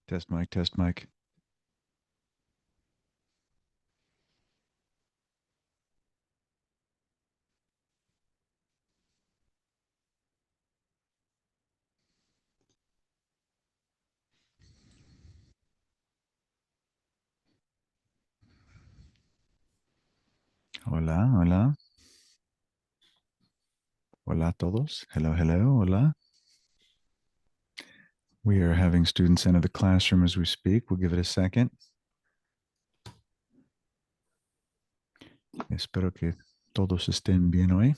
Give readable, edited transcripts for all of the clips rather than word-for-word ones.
Test mic, test mic. Hola, hola. Hola a todos. Hello, hello, hola. We are having students enter the classroom as we speak. We'll give it a second. Espero que todos estén bien hoy.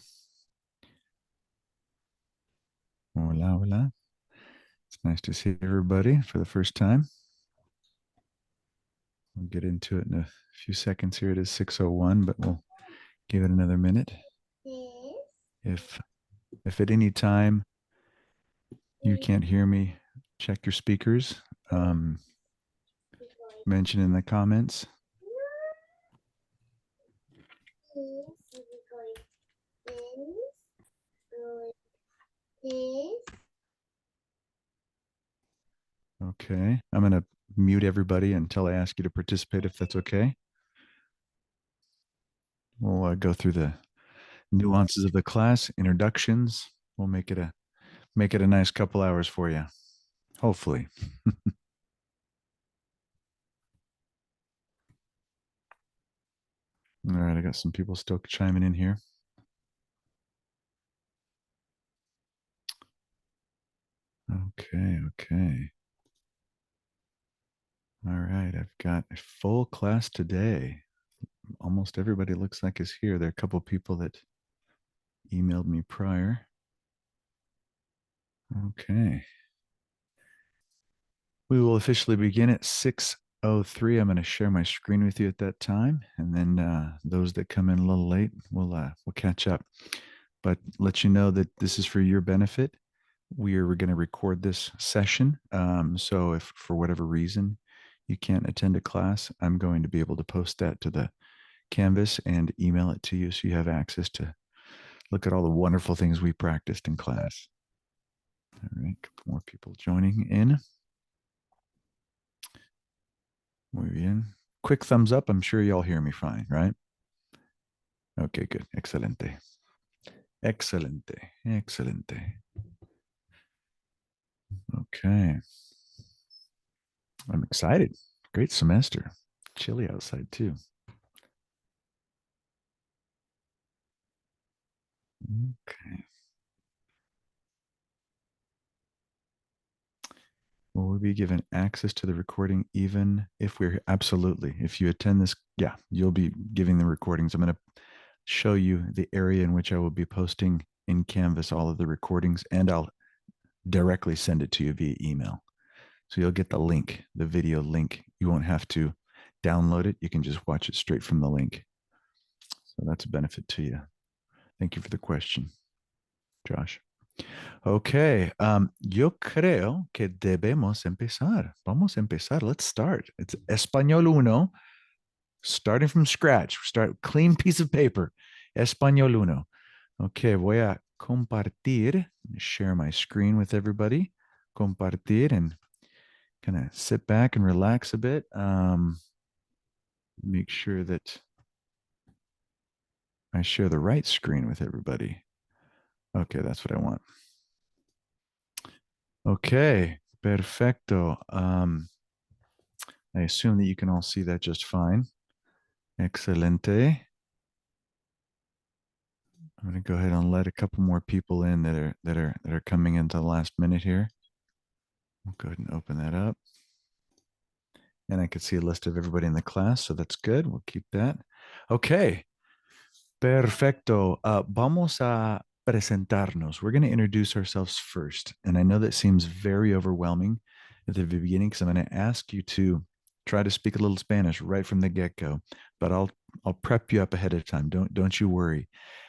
Hola, hola. It's nice to see everybody for the first time. We'll get into it in a few seconds here. It is 6:01, but we'll give it another minute. If if at any time you can't hear me, check your speakers. Um, Mention in the comments. Okay. I'm going to mute everybody until I ask you to participate, if that's okay. We'll go through the nuances of the class, introductions. We'll make it a nice couple hours for you. Hopefully. All right. I got some people still chiming in here. Okay. Okay. All right. I've got a full class today. Almost everybody looks like is here. There are a couple people that emailed me prior. Okay. We will officially begin at 6:03. I'm going to share my screen with you at that time, and then those that come in a little late, we'll catch up. But let you know that this is for your benefit. We're going to record this session. So if for whatever reason you can't attend a class, I'm going to be able to post that to the Canvas and email it to you so you have access to look at all the wonderful things we practiced in class. All right, a couple more people joining in. Muy bien. Quick thumbs up. I'm sure y'all hear me fine, right? Okay, good. Excelente. Excelente. Excelente. Okay. I'm excited. Great semester. Chilly outside too. Okay. Will we be given access to the recording even if we're absolutely, if you attend this, yeah, you'll be giving the recordings. I'm going to show you the area in which I will be posting in Canvas all of the recordings, and I'll directly send it to you via email. So you'll get the link, the video link. You won't have to download it. You can just watch it straight from the link. So that's a benefit to you. Thank you for the question, Josh. Okay. Yo creo que debemos empezar. Vamos a empezar. Let's start. It's Español uno, starting from scratch. Start clean piece of paper. Español uno. Okay, voy a compartir, share my screen with everybody. Compartir and kind of sit back and relax a bit. Make sure that I share the right screen with everybody. Okay, that's what I want. Okay, perfecto. I assume that you can all see that just fine. Excelente. I'm going to go ahead and let a couple more people in that are coming into the last minute here. We'll go ahead and open that up. And I can see a list of everybody in the class, so that's good. We'll keep that. Okay. Perfecto. Vamos a presentarnos. We're going to introduce ourselves first. And I know that seems very overwhelming at the beginning because I'm going to ask you to try to speak a little Spanish right from the get-go. But I'll prep you up ahead of time. Don't you worry.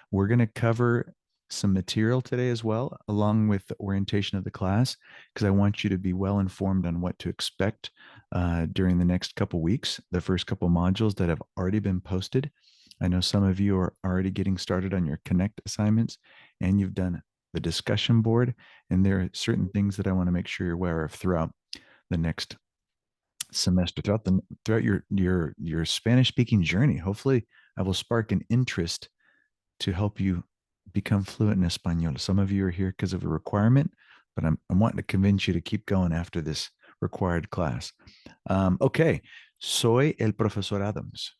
We're going to cover some material today as well, along with the orientation of the class, because I want you to be well informed on what to expect during the next couple weeks, the first couple modules that have already been posted. I know some of you are already getting started on your Connect assignments, and you've done the discussion board. And there are certain things that I want to make sure you're aware of throughout the next semester, throughout your Spanish speaking journey. Hopefully, I will spark an interest to help you become fluent in Espanol. Some of you are here because of a requirement, but I'm wanting to convince you to keep going after this required class. Okay, soy el profesor Adams.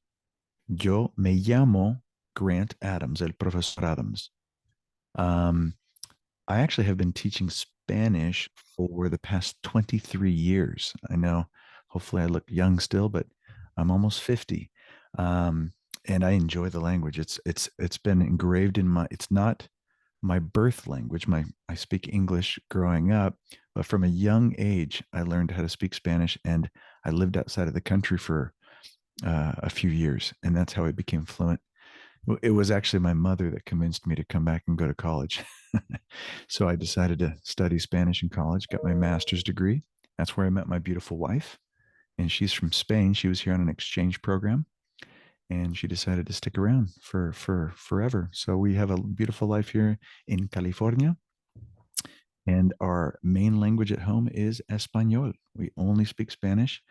Yo me llamo Grant Adams, el profesor Adams. Um, I actually have been teaching Spanish for the past 23 years. I know, hopefully, I look young still, but I'm almost 50. Um, and I enjoy the language. It's been engraved in my. It's not my birth language. I speak English growing up, but from a young age, I learned how to speak Spanish, and I lived outside of the country for a few years, and that's how I became fluent. It was actually my mother that convinced me to come back and go to college. So I decided to study Spanish in college, got my master's degree. That's where I met my beautiful wife. And she's from Spain. She was here on an exchange program and she decided to stick around for forever. So we have a beautiful life here in California. And our main language at home is Espanol. We only speak Spanish.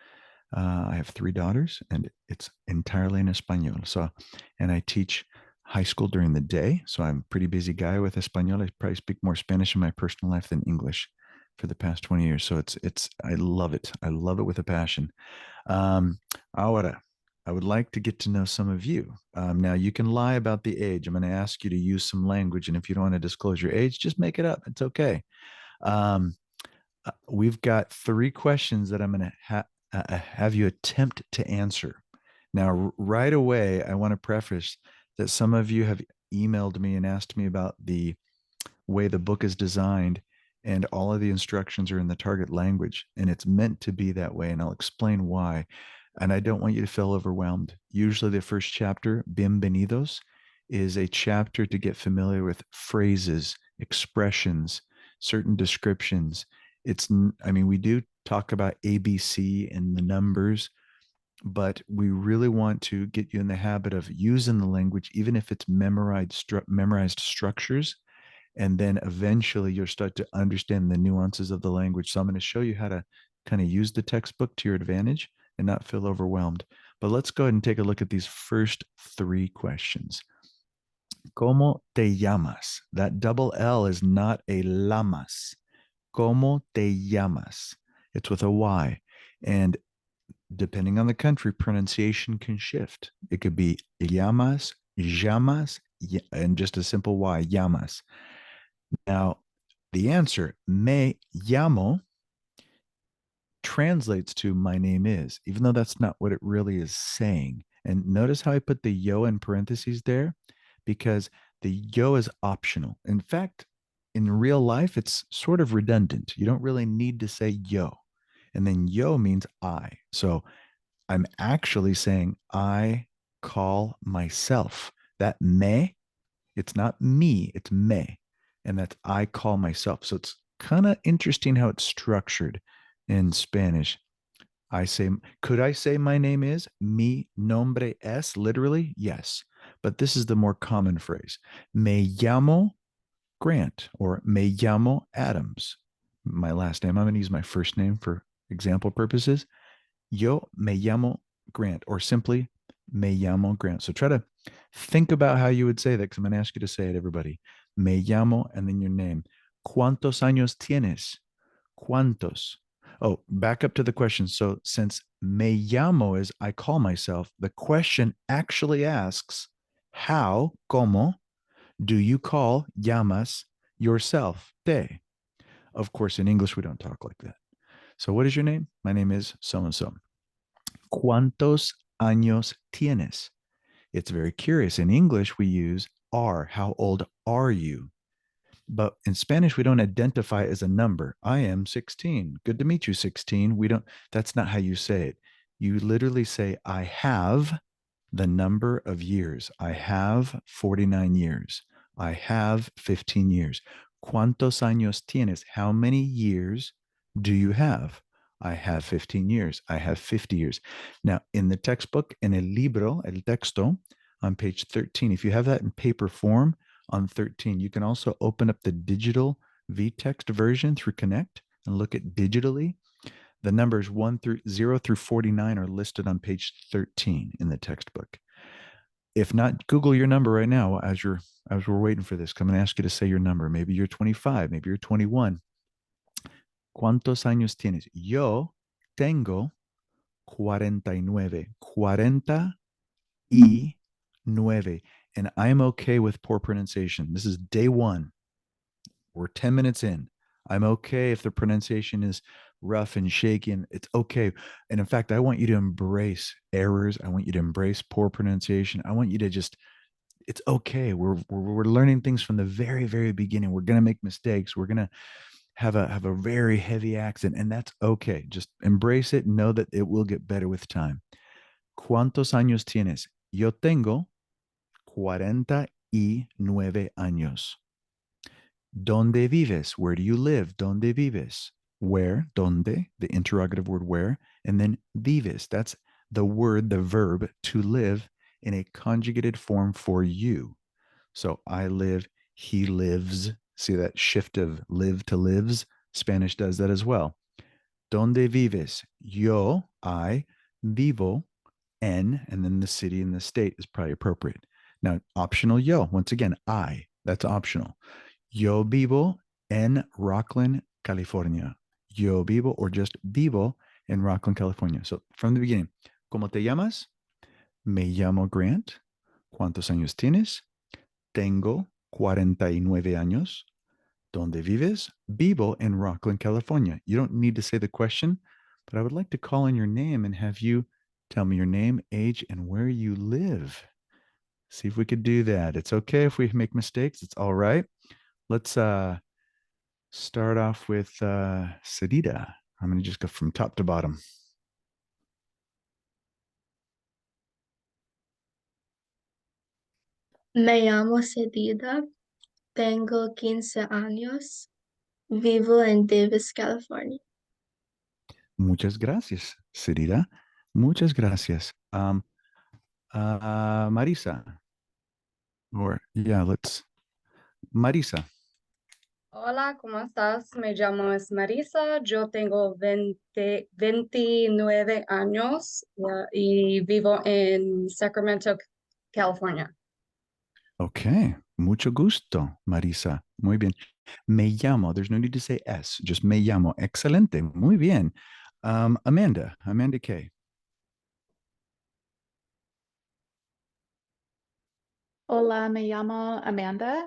I have three daughters, and it's entirely in Espanol. So, and I teach high school during the day. So I'm a pretty busy guy with Espanol. I probably speak more Spanish in my personal life than English for the past 20 years. So I love it. I love it with a passion. Um, Ahora, I would like to get to know some of you. Now, you can lie about the age. I'm going to ask you to use some language. And if you don't want to disclose your age, just make it up. It's okay. Um, we've got three questions that I'm going to have you attempt to answer. Now, right away, I want to preface that some of you have emailed me and asked me about the way the book is designed, and all of the instructions are in the target language, and it's meant to be that way. And I'll explain why. And I don't want you to feel overwhelmed. Usually, the first chapter, Bienvenidos, is a chapter to get familiar with phrases, expressions, certain descriptions. I mean, we do talk about ABC and the numbers, but we really want to get you in the habit of using the language, even if it's memorized structures. And then eventually you'll start to understand the nuances of the language. So I'm going to show you how to kind of use the textbook to your advantage and not feel overwhelmed. But let's go ahead and take a look at these first three questions. ¿Cómo te llamas? That double L is not a lamas. ¿Cómo te llamas? It's with a Y. And depending on the country, pronunciation can shift. It could be llamas, llamas, and just a simple Y, llamas. Now, the answer, me llamo, translates to my name is, even though that's not what it really is saying. And notice how I put the yo in parentheses there, because the yo is optional. In fact, in real life, it's sort of redundant. You don't really need to say yo. And then yo means I. So I'm actually saying I call myself. That me, it's not me, it's me. And that's I call myself. So it's kind of interesting how it's structured in Spanish. Could I say my name is? Mi nombre es, literally? Yes. But this is the more common phrase. Me llamo Grant or me llamo Adams. My last name, I'm going to use my first name for example purposes. Yo me llamo Grant, or simply me llamo Grant. So try to think about how you would say that, because I'm going to ask you to say it, everybody. Me llamo, and then your name. ¿Cuántos años tienes? ¿Cuántos? Oh, back up to the question. So since me llamo is I call myself, the question actually asks, how, cómo, do you call llamas yourself? Te. Of course, in English, we don't talk like that. So what is your name? My name is so-and-so. ¿Cuántos años tienes? It's very curious. In English, we use are. How old are you? But in Spanish, we don't identify as a number. I am 16. Good to meet you, 16. That's not how you say it. You literally say, I have the number of years. I have 49 years. I have 15 years. ¿Cuántos años tienes? How many years do you have? I have 15 years. I have 50 years. Now, in the textbook, en el libro, el texto, on page 13, if you have that in paper form, on 13, you can also open up the digital vText version through Connect and look at digitally. The numbers 0 through 49 are listed on page 13 in the textbook. If not, Google your number right now as we're waiting for this. I'm going to ask you to say your number. Maybe you're 25, maybe you're 21. ¿Cuántos años tienes? Yo tengo 49. 49. And I'm okay with poor pronunciation. This is day one. We're 10 minutes in. I'm okay if the pronunciation is rough and shaky, and it's okay. And in fact, I want you to embrace errors. I want you to embrace poor pronunciation. I want you to just, it's okay. We're learning things from the very, very beginning. We're going to make mistakes. We're going to have a very heavy accent, and that's okay. Just embrace it. Know that it will get better with time. ¿Cuántos años tienes? Yo tengo 49 años. ¿Dónde vives? Where do you live? ¿Dónde vives? Where, ¿dónde? The interrogative word where, and then vives. That's the word, the verb to live in a conjugated form for you. So I live, he lives. See that shift of live to lives? Spanish does that as well. ¿Dónde vives? Yo, I, vivo en, and then the city and the state is probably appropriate. Now, optional yo, once again, I, that's optional. Yo vivo en Rockland, California. Yo vivo or just vivo en Rockland, California. So from the beginning, ¿cómo te llamas? Me llamo Grant. ¿Cuántos años tienes? Tengo 49 años. ¿Dónde vives? Vivo en Rockland, California. You don't need to say the question, but I would like to call in your name and have you tell me your name, age, and where you live. See if we could do that. It's okay if we make mistakes. It's all right. Let's start off with Sarita. I'm going to just go from top to bottom. Me llamo Cedida, tengo 15 años, vivo en Davis, California. Muchas gracias, Sarita. Muchas gracias. Marisa. Or, yeah, let's. Marisa. Hola, ¿cómo estás? Me llamo es Marisa, yo tengo 29 años y vivo en Sacramento, California. Okay. Mucho gusto, Marisa. Muy bien. Me llamo. There's no need to say S. Just me llamo. Excelente. Muy bien. Amanda. Amanda K. Hola, me llamo Amanda.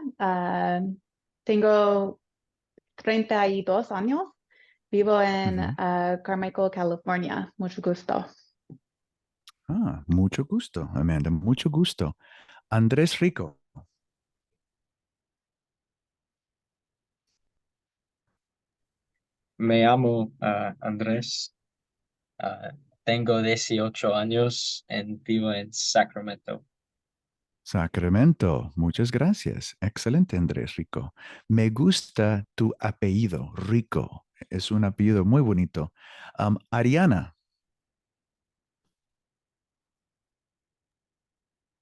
Tengo 32 años. Vivo en Carmichael, California. Mucho gusto. Mucho gusto, Amanda. Mucho gusto. Andrés Rico. Me llamo Andrés, tengo 18 años y vivo en Sacramento. Sacramento. Muchas gracias. Excelente, Andrés Rico. Me gusta tu apellido, Rico. Es un apellido muy bonito. Ariana.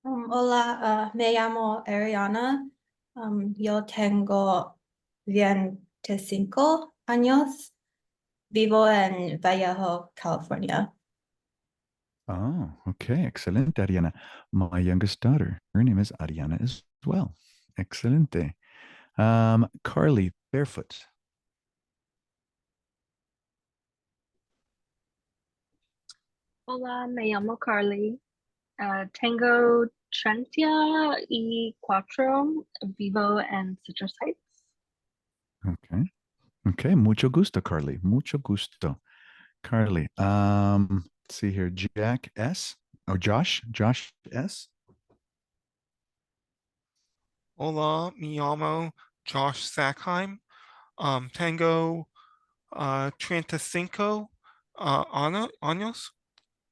Hola, me llamo Ariana. Yo tengo 25 años. Vivo en Vallejo, California. Oh, okay. Excelente, Ariana. My youngest daughter, her name is Ariana as well. Excelente. Carly Barefoot. Hola, me llamo Carly. Tengo 34, vivo en Citrus Heights. Okay. Okay. Mucho gusto, Carly. Mucho gusto. Carly. Let's see here. Jack S. Oh, Josh. Josh S. Hola, me llamo Josh Sackheim. Tengo 35 años.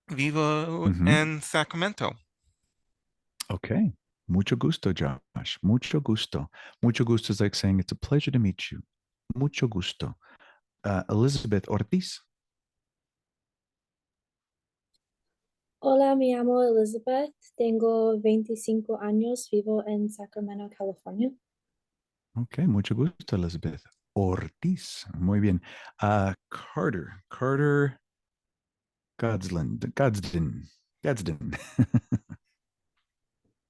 Vivo en Sacramento. Okay. Mucho gusto, Josh. Mucho gusto. Mucho gusto is like saying it's a pleasure to meet you. Mucho gusto. Elizabeth Ortiz. Hola, me llamo Elizabeth, tengo 25 años, vivo en Sacramento, California. Okay, mucho gusto, Elizabeth. Ortiz. Muy bien. Carter Gadsden.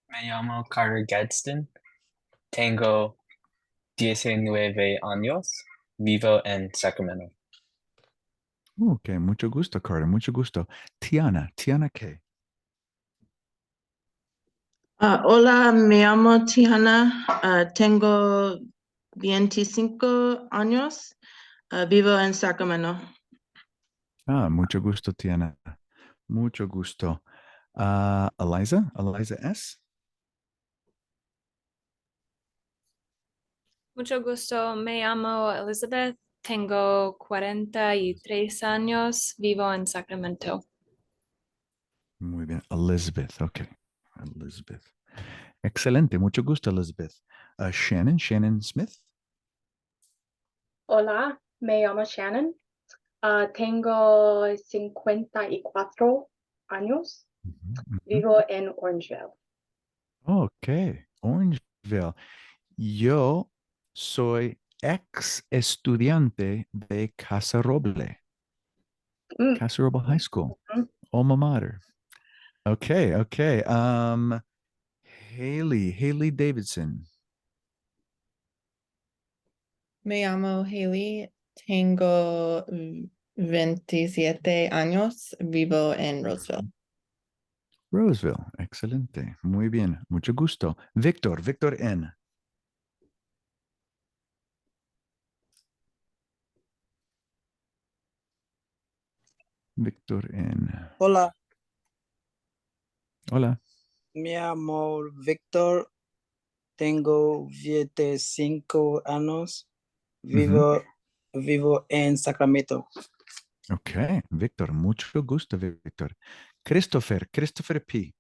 Me llamo Carter Gadsden. Tengo 19 años. Vivo en Sacramento. Ok, mucho gusto, Carter, mucho gusto. Tiana K. Hola, me llamo Tiana. Tengo 25 años. Vivo en Sacramento. Mucho gusto, Tiana. Mucho gusto. Eliza S. Mucho gusto, me llamo Elizabeth, tengo 43 años, vivo en Sacramento. Muy bien, Elizabeth, ok. Elizabeth. Excelente, mucho gusto, Elizabeth. Shannon Smith. Hola, me llamo Shannon. Tengo 54 años. Vivo en Orangeville. Ok, Orangeville. Yo soy ex estudiante de Casa Roble High School, alma mater. Okay. Haley Davidson. Me llamo Haley, tengo 27 años, vivo en Roseville. Roseville, excelente, muy bien, mucho gusto. Victor N. Victor N. Hola, Hola. me llamo Víctor, tengo 25 años, vivo en Sacramento. Ok, Victor, mucho gusto, Victor. Christopher P.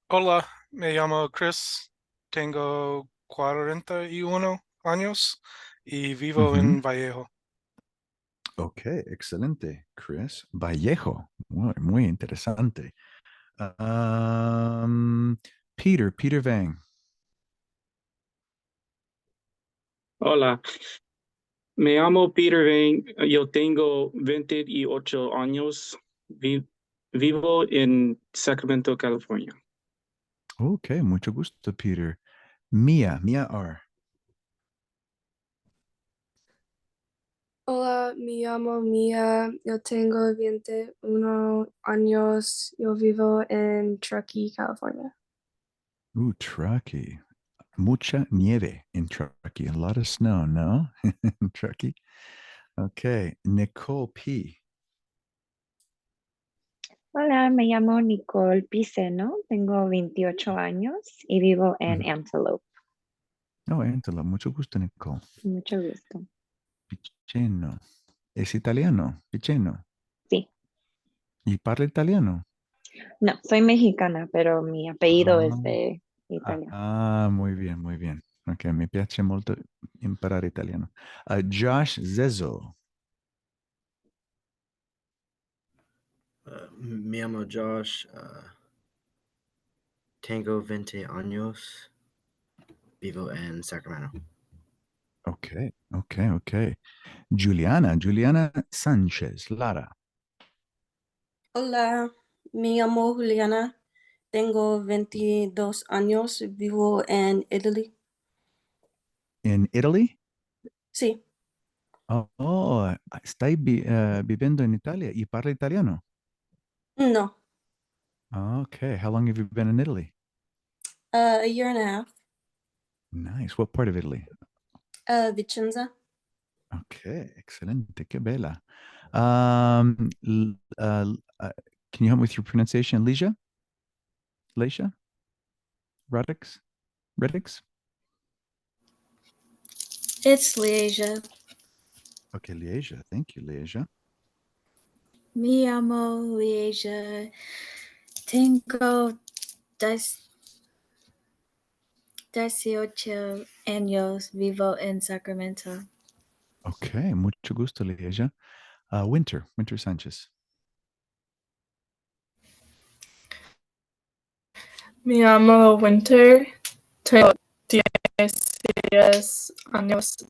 Hola, me llamo Chris, tengo 41 años y vivo en Vallejo. Ok, excelente, Chris. Vallejo, muy interesante. Peter Vang. Hola, me llamo Peter Vane, yo tengo 28 años, vivo en Sacramento, California. Ok, mucho gusto, Peter. Mia R. Hola, me llamo Mia, yo tengo 21 años, yo vivo en Truckee, California. Truckee. Mucha nieve in Truckee. A lot of snow, no? In Truckee. Okay, Nicole P. Hola, me llamo Nicole Piceno, tengo 28 años y vivo en Antelope. Oh, Angela, mucho gusto, Nicole. Mucho gusto. Piceno. ¿Es italiano? Piceno. Sí. ¿Y parla italiano? No, soy mexicana, pero mi apellido es de Italia. Muy bien, muy bien. Ok, mi piace molto imparare italiano. Josh Zezo. Me llamo Josh, tengo 20 años, vivo en Sacramento. Okay. Juliana Sanchez Lara. Hola, me llamo Juliana, tengo 22 años, vivo en Italy. In Italy? Sí, Stai vivendo in Italia y parla italiano? no, Okay, how long have you been in Italy? a year and a half. Nice. What part of Italy? Vicenza. Okay, excelente, que bella. Can you help me with your pronunciation? Leisha? Radix? It's Leasia. Okay, Lieja. Thank you, Lieja. Me llamo Leasia. Tengo 18 años, vivo en Sacramento. Okay, mucho gusto, Lieja. Winter Sanchez. Me llamo Winter, tengo 18 10 años.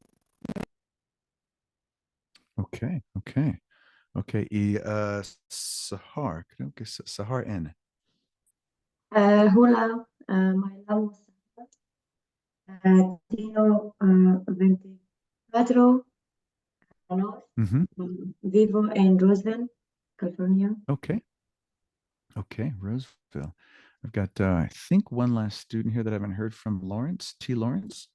Okay, okay, okay. Y Sahar, creo que es Sahar N. Hola, me llamo Sara. Tengo 24 años. Mhm. Vivo en Roseville, California. Okay, okay, Roseville. I've got, I think, one last student here that I haven't heard from, Lawrence, T. Lawrence.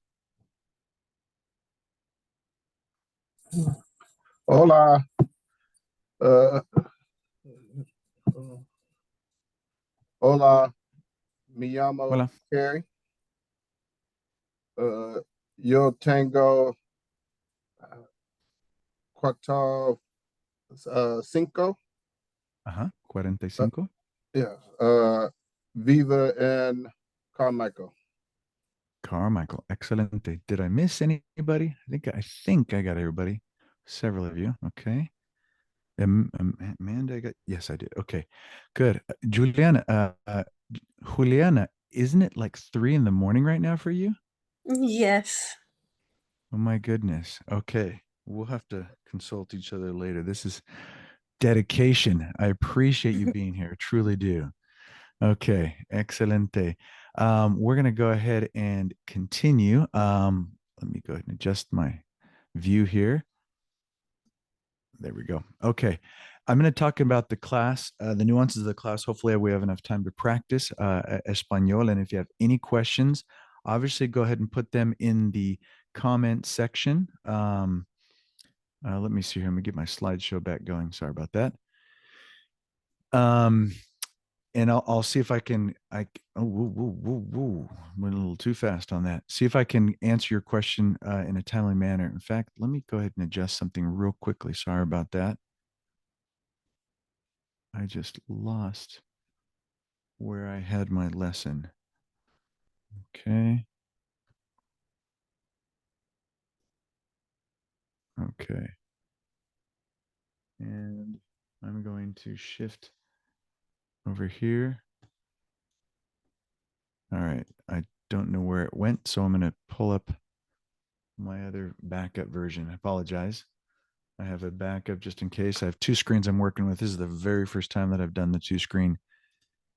Hola, uh, hola, me llamo Hola. Kerry. Yo tengo cuatro, cinco. Ajá, 45. Yeah, viva en Carmichael. Carmichael, excelente. Did I miss anybody? I think I got everybody. Several of you. Okay. Amanda, I got, yes, I did. Okay, good. Juliana, Juliana, isn't it like 3 in the morning right now for you? Yes. Oh my goodness. Okay, we'll have to consult each other later. This is dedication. I appreciate you being here. Truly do. Okay, excelente. We're going to go ahead and continue. Let me go ahead and adjust my view here. There we go. Okay. I'm going to talk about the class, the nuances of the class. Hopefully, we have enough time to practice Espanol. And if you have any questions, obviously go ahead and put them in the comment section. Let me see here. Let me get my slideshow back going. Sorry about that. And I'll see if I can, went a little too fast on that. See if I can answer your question in a timely manner. In fact, let me go ahead and adjust something real quickly. Sorry about that. I just lost where I had my lesson. Okay. Okay. And I'm going to shift over here. All right. I don't know where it went, so I'm going to pull up my other backup version. I apologize. I have a backup just in case. I have 2 screens I'm working with. This is the very first time that I've done the 2 screen.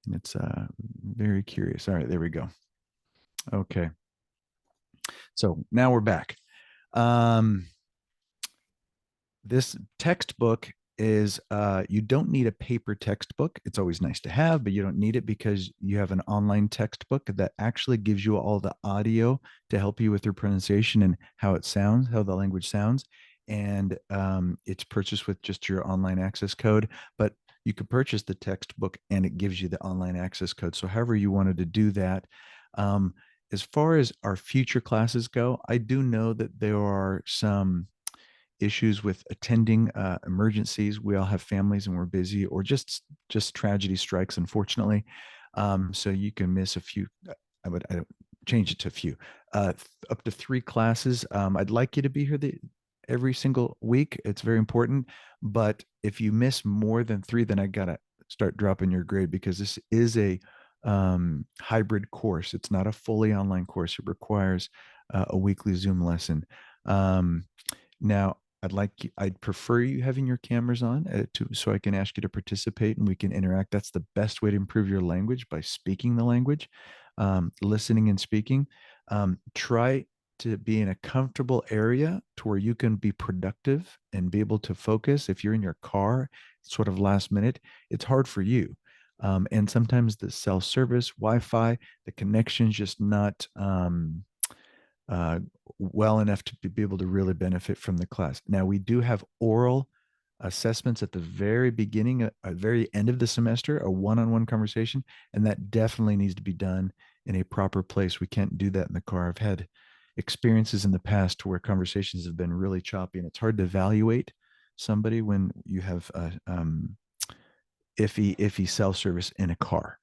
And it's very curious. All right, there we go. Okay. So now we're back. This textbook is you don't need a paper textbook. It's always nice to have, but you don't need it because you have an online textbook that actually gives you all the audio to help you with your pronunciation and how it sounds, how the language sounds. And it's purchased with just your online access code, but you could purchase the textbook and it gives you the online access code. So however you wanted to do that. As far as our future classes go, I do know that there are some issues with attending emergencies. We all have families and we're busy, or just tragedy strikes, unfortunately. So you can miss a few. I would change it to a few, up to 3 classes. I'd like you to be here every single week. It's very important. But if you miss more than 3, then I gotta start dropping your grade, because this is a hybrid course. It's not a fully online course. It requires a weekly Zoom lesson. Now, I'd prefer you having your cameras on so I can ask you to participate and we can interact. That's the best way to improve your language, by speaking the language, listening and speaking. Try to be in a comfortable area to where you can be productive and be able to focus. If you're in your car, sort of last minute, it's hard for you. And sometimes the self-service Wi-Fi, the connection's just not well enough to be able to really benefit from the class. Now, we do have oral assessments at the very beginning, at very end of the semester, a one-on-one conversation, and that definitely needs to be done in a proper place. We can't do that in the car. I've had experiences in the past where conversations have been really choppy, and it's hard to evaluate somebody when you have iffy self-service in a car.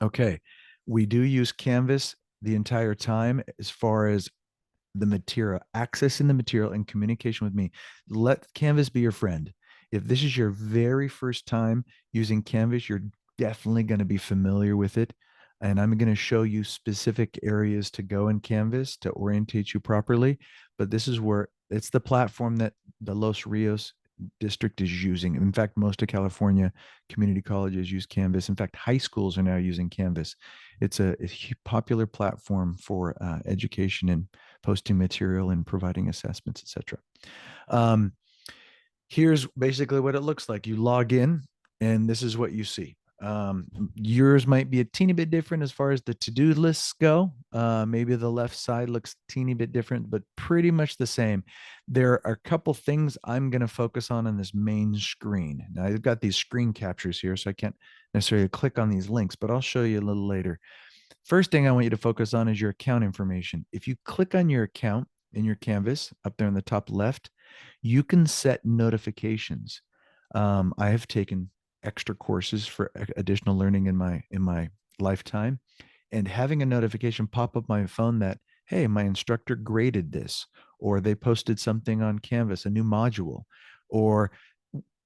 Okay, we do use Canvas the entire time as far as the material, accessing the material and communication with me. Let Canvas be your friend. If this is your very first time using Canvas, you're definitely going to be familiar with it. and I'm going to show you specific areas to go in Canvas to orientate you properly. But this is where it's the platform that the Los Rios district is using. In fact, most of California community colleges use Canvas. In fact, high schools are now using Canvas. It's a popular platform for education and posting material and providing assessments, etc. Here's basically what it looks like. You log in, and this is what you see. Yours might be a teeny bit different as far as the to-do lists go. Maybe the left side looks teeny bit different, but pretty much the same. There are a couple things I'm going to focus on this main screen. Now I've got these screen captures here, so I can't necessarily click on these links, but I'll show you a little later. First thing I want you to focus on is your account information. If you click on your account in your Canvas up there in the top left, you can set notifications. I have taken extra courses for additional learning in my lifetime, and having a notification pop up my phone that, hey, my instructor graded this, or they posted something on Canvas, a new module, or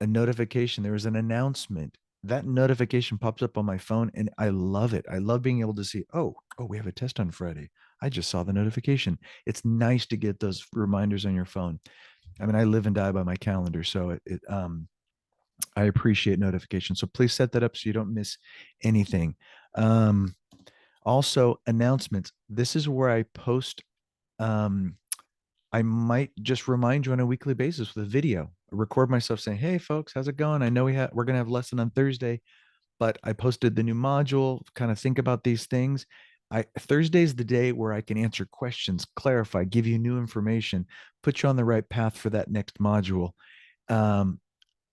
a notification, there was an announcement. That notification pops up on my phone, and I love it. I love being able to see, oh, we have a test on Friday. I just saw the notification. It's nice to get those reminders on your phone. I mean, I live and die by my calendar, so I appreciate notifications. So please set that up so you don't miss anything. Also, announcements. This is where I post. I might just remind you on a weekly basis with a video. I record myself saying, "Hey, folks, how's it going? I know we're gonna have a lesson on Thursday, but I posted the new module. Kind of think about these things." Thursday is the day where I can answer questions, clarify, give you new information, put you on the right path for that next module.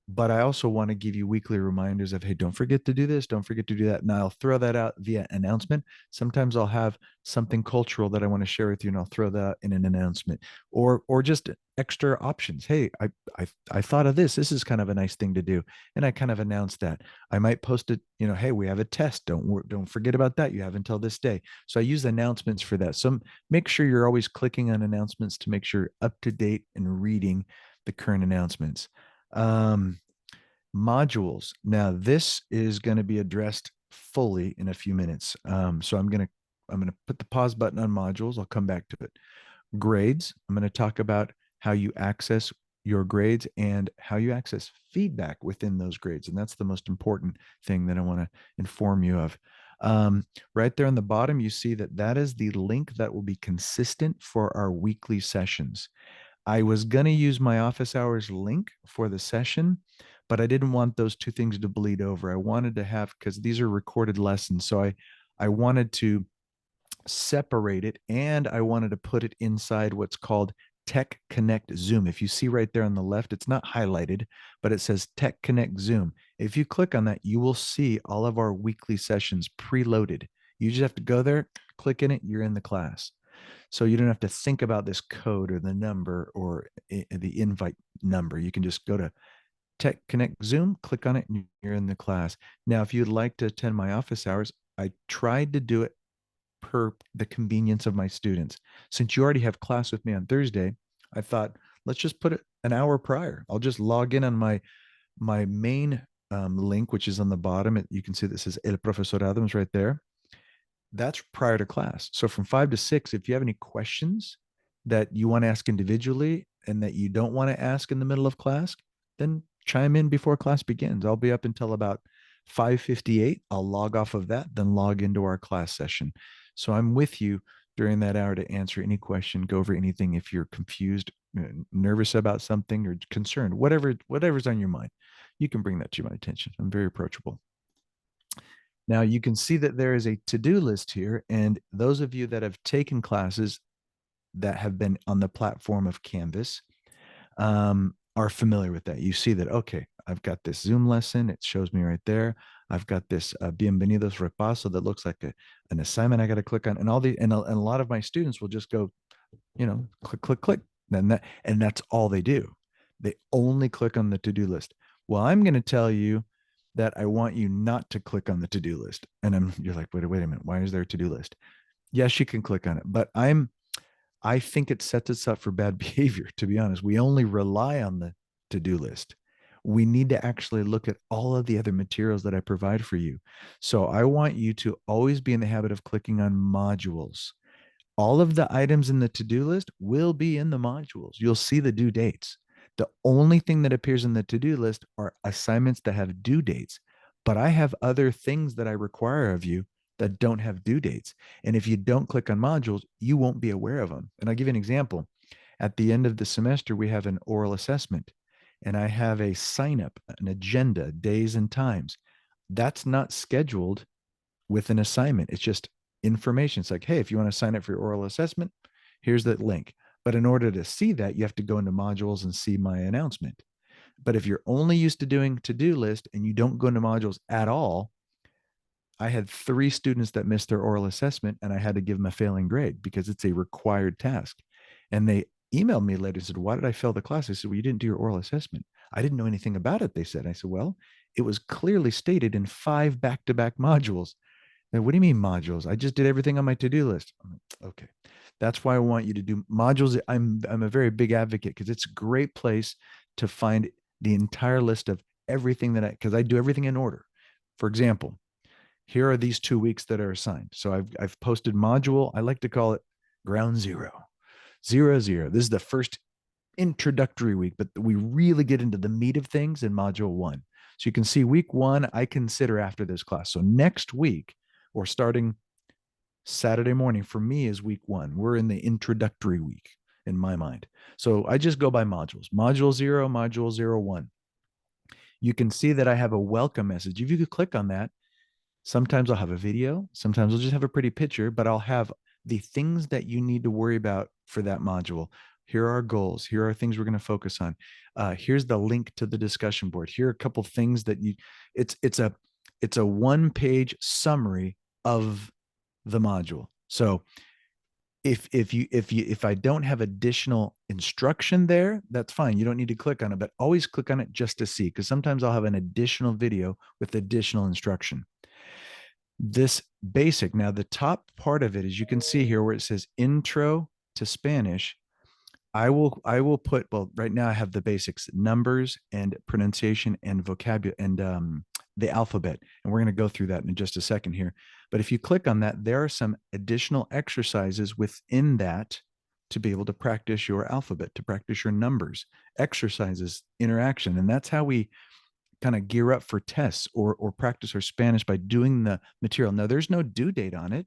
But I also want to give you weekly reminders of, hey, don't forget to do this, don't forget to do that. And I'll throw that out via announcement. Sometimes I'll have something cultural that I want to share with you, and I'll throw that in an announcement, or just extra options. Hey, I thought of this. This is kind of a nice thing to do, and I kind of announce that. I might post it. Hey, we have a test. Don't forget about that. You have until this day. So I use announcements for that. So make sure you're always clicking on announcements to make sure you're up to date and reading the current announcements. Modules. Now this is going to be addressed fully in a few minutes. So I'm going to put the pause button on modules. I'll come back to it. Grades. I'm going to talk about how you access your grades and how you access feedback within those grades. And that's the most important thing that I want to inform you of. Right there on the bottom, you see that is the link that will be consistent for our weekly sessions. I was going to use my office hours link for the session, but I didn't want those two things to bleed over. I wanted to have, because these are recorded lessons, so I wanted to separate it, and I wanted to put it inside what's called Tech Connect Zoom. If you see right there on the left, it's not highlighted, but it says Tech Connect Zoom. If you click on that, you will see all of our weekly sessions preloaded. You just have to go there, click in it, you're in the class. So you don't have to think about this code or the number or the invite number. You can just go to Tech Connect Zoom, click on it, and you're in the class. Now, if you'd like to attend my office hours, I tried to do it per the convenience of my students. Since you already have class with me on Thursday, I thought, let's just put it an hour prior. I'll just log in on my main link, which is on the bottom. You can see this is El Profesor Adams right there. That's prior to class. So from 5 to 6, if you have any questions that you want to ask individually and that you don't want to ask in the middle of class, then chime in before class begins. I'll be up until about 5:58. I'll log off of that, then log into our class session. So I'm with you during that hour to answer any question, go over anything. If you're confused, nervous about something, or concerned, whatever's on your mind, you can bring that to my attention. I'm very approachable. Now you can see that there is a to-do list here, and those of you that have taken classes that have been on the platform of Canvas are familiar with that. You see that, okay, I've got this Zoom lesson. It shows me right there. I've got this Bienvenidos Repaso that looks like an assignment I got to click on, and a lot of my students will just go, click, click, click. And that's all they do. They only click on the to-do list. Well, I'm going to tell you that I want you not to click on the to-do list. And you're like, wait a minute. Why is there a to-do list? Yes, you can click on it, but I think it sets us up for bad behavior, to be honest. We only rely on the to-do list. we need to actually look at all of the other materials that I provide for you. So I want you to always be in the habit of clicking on modules. All of the items in the to-do list will be in the modules. You'll see the due dates. The only thing that appears in the to-do list are assignments that have due dates, but I have other things that I require of you that don't have due dates. And if you don't click on modules, you won't be aware of them. And I'll give you an example. At the end of the semester, we have an oral assessment, and I have a sign up, an agenda, days and times. That's not scheduled with an assignment. It's just information. It's like, hey, if you want to sign up for your oral assessment, here's that link. But in order to see that, you have to go into modules and see my announcement. But if you're only used to doing to-do list and you don't go into modules at all, I had 3 students that missed their oral assessment, and I had to give them a failing grade because it's a required task. And they emailed me later and said, why did I fail the class? I said, well, you didn't do your oral assessment. I didn't know anything about it, they said. I said, well, it was clearly stated in 5 back-to-back modules. What do you mean modules? I just did everything on my to-do list. Okay. That's why I want you to do modules. I'm a very big advocate because it's a great place to find the entire list of everything that because I do everything in order. For example, here are these 2 weeks that are assigned. So I've posted module. I like to call it ground zero. This is the first introductory week, but we really get into the meat of things in module 1. So you can see week 1, I consider after this class. So next week, or starting Saturday morning for me is week 1. We're in the introductory week in my mind. So I just go by modules. Module 0, module 01. You can see that I have a welcome message. If you could click on that, sometimes I'll have a video, sometimes I'll just have a pretty picture, but I'll have the things that you need to worry about for that module. Here are our goals. Here are things we're going to focus on. Here's the link to the discussion board. Here are a couple things that it's a 1-page summary of the module. So if I don't have additional instruction there, that's fine. You don't need to click on it, but always click on it just to see, because sometimes I'll have an additional video with additional instruction. This basic, now the top part of it, as you can see here where it says intro to Spanish, I will put, well, right now I have the basics, numbers and pronunciation and vocabulary and the alphabet. And we're going to go through that in just a second here. But if you click on that, there are some additional exercises within that to be able to practice your alphabet, to practice your numbers, exercises, interaction. And that's how we kind of gear up for tests or practice our Spanish, by doing the material. Now, there's no due date on it.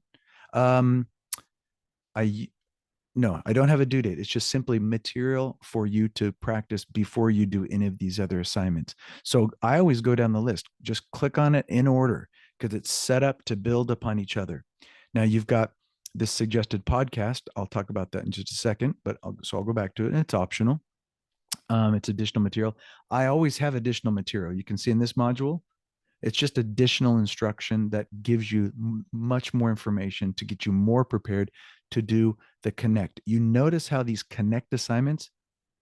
No, I don't have a due date. It's just simply material for you to practice before you do any of these other assignments. So I always go down the list, just click on it in order because it's set up to build upon each other. Now you've got this suggested podcast. I'll talk about that in just a second, but I'll go back to it, and it's optional. It's additional material. I always have additional material. You can see in this module, it's just additional instruction that gives you much more information to get you more prepared to do the connect. You notice how these connect assignments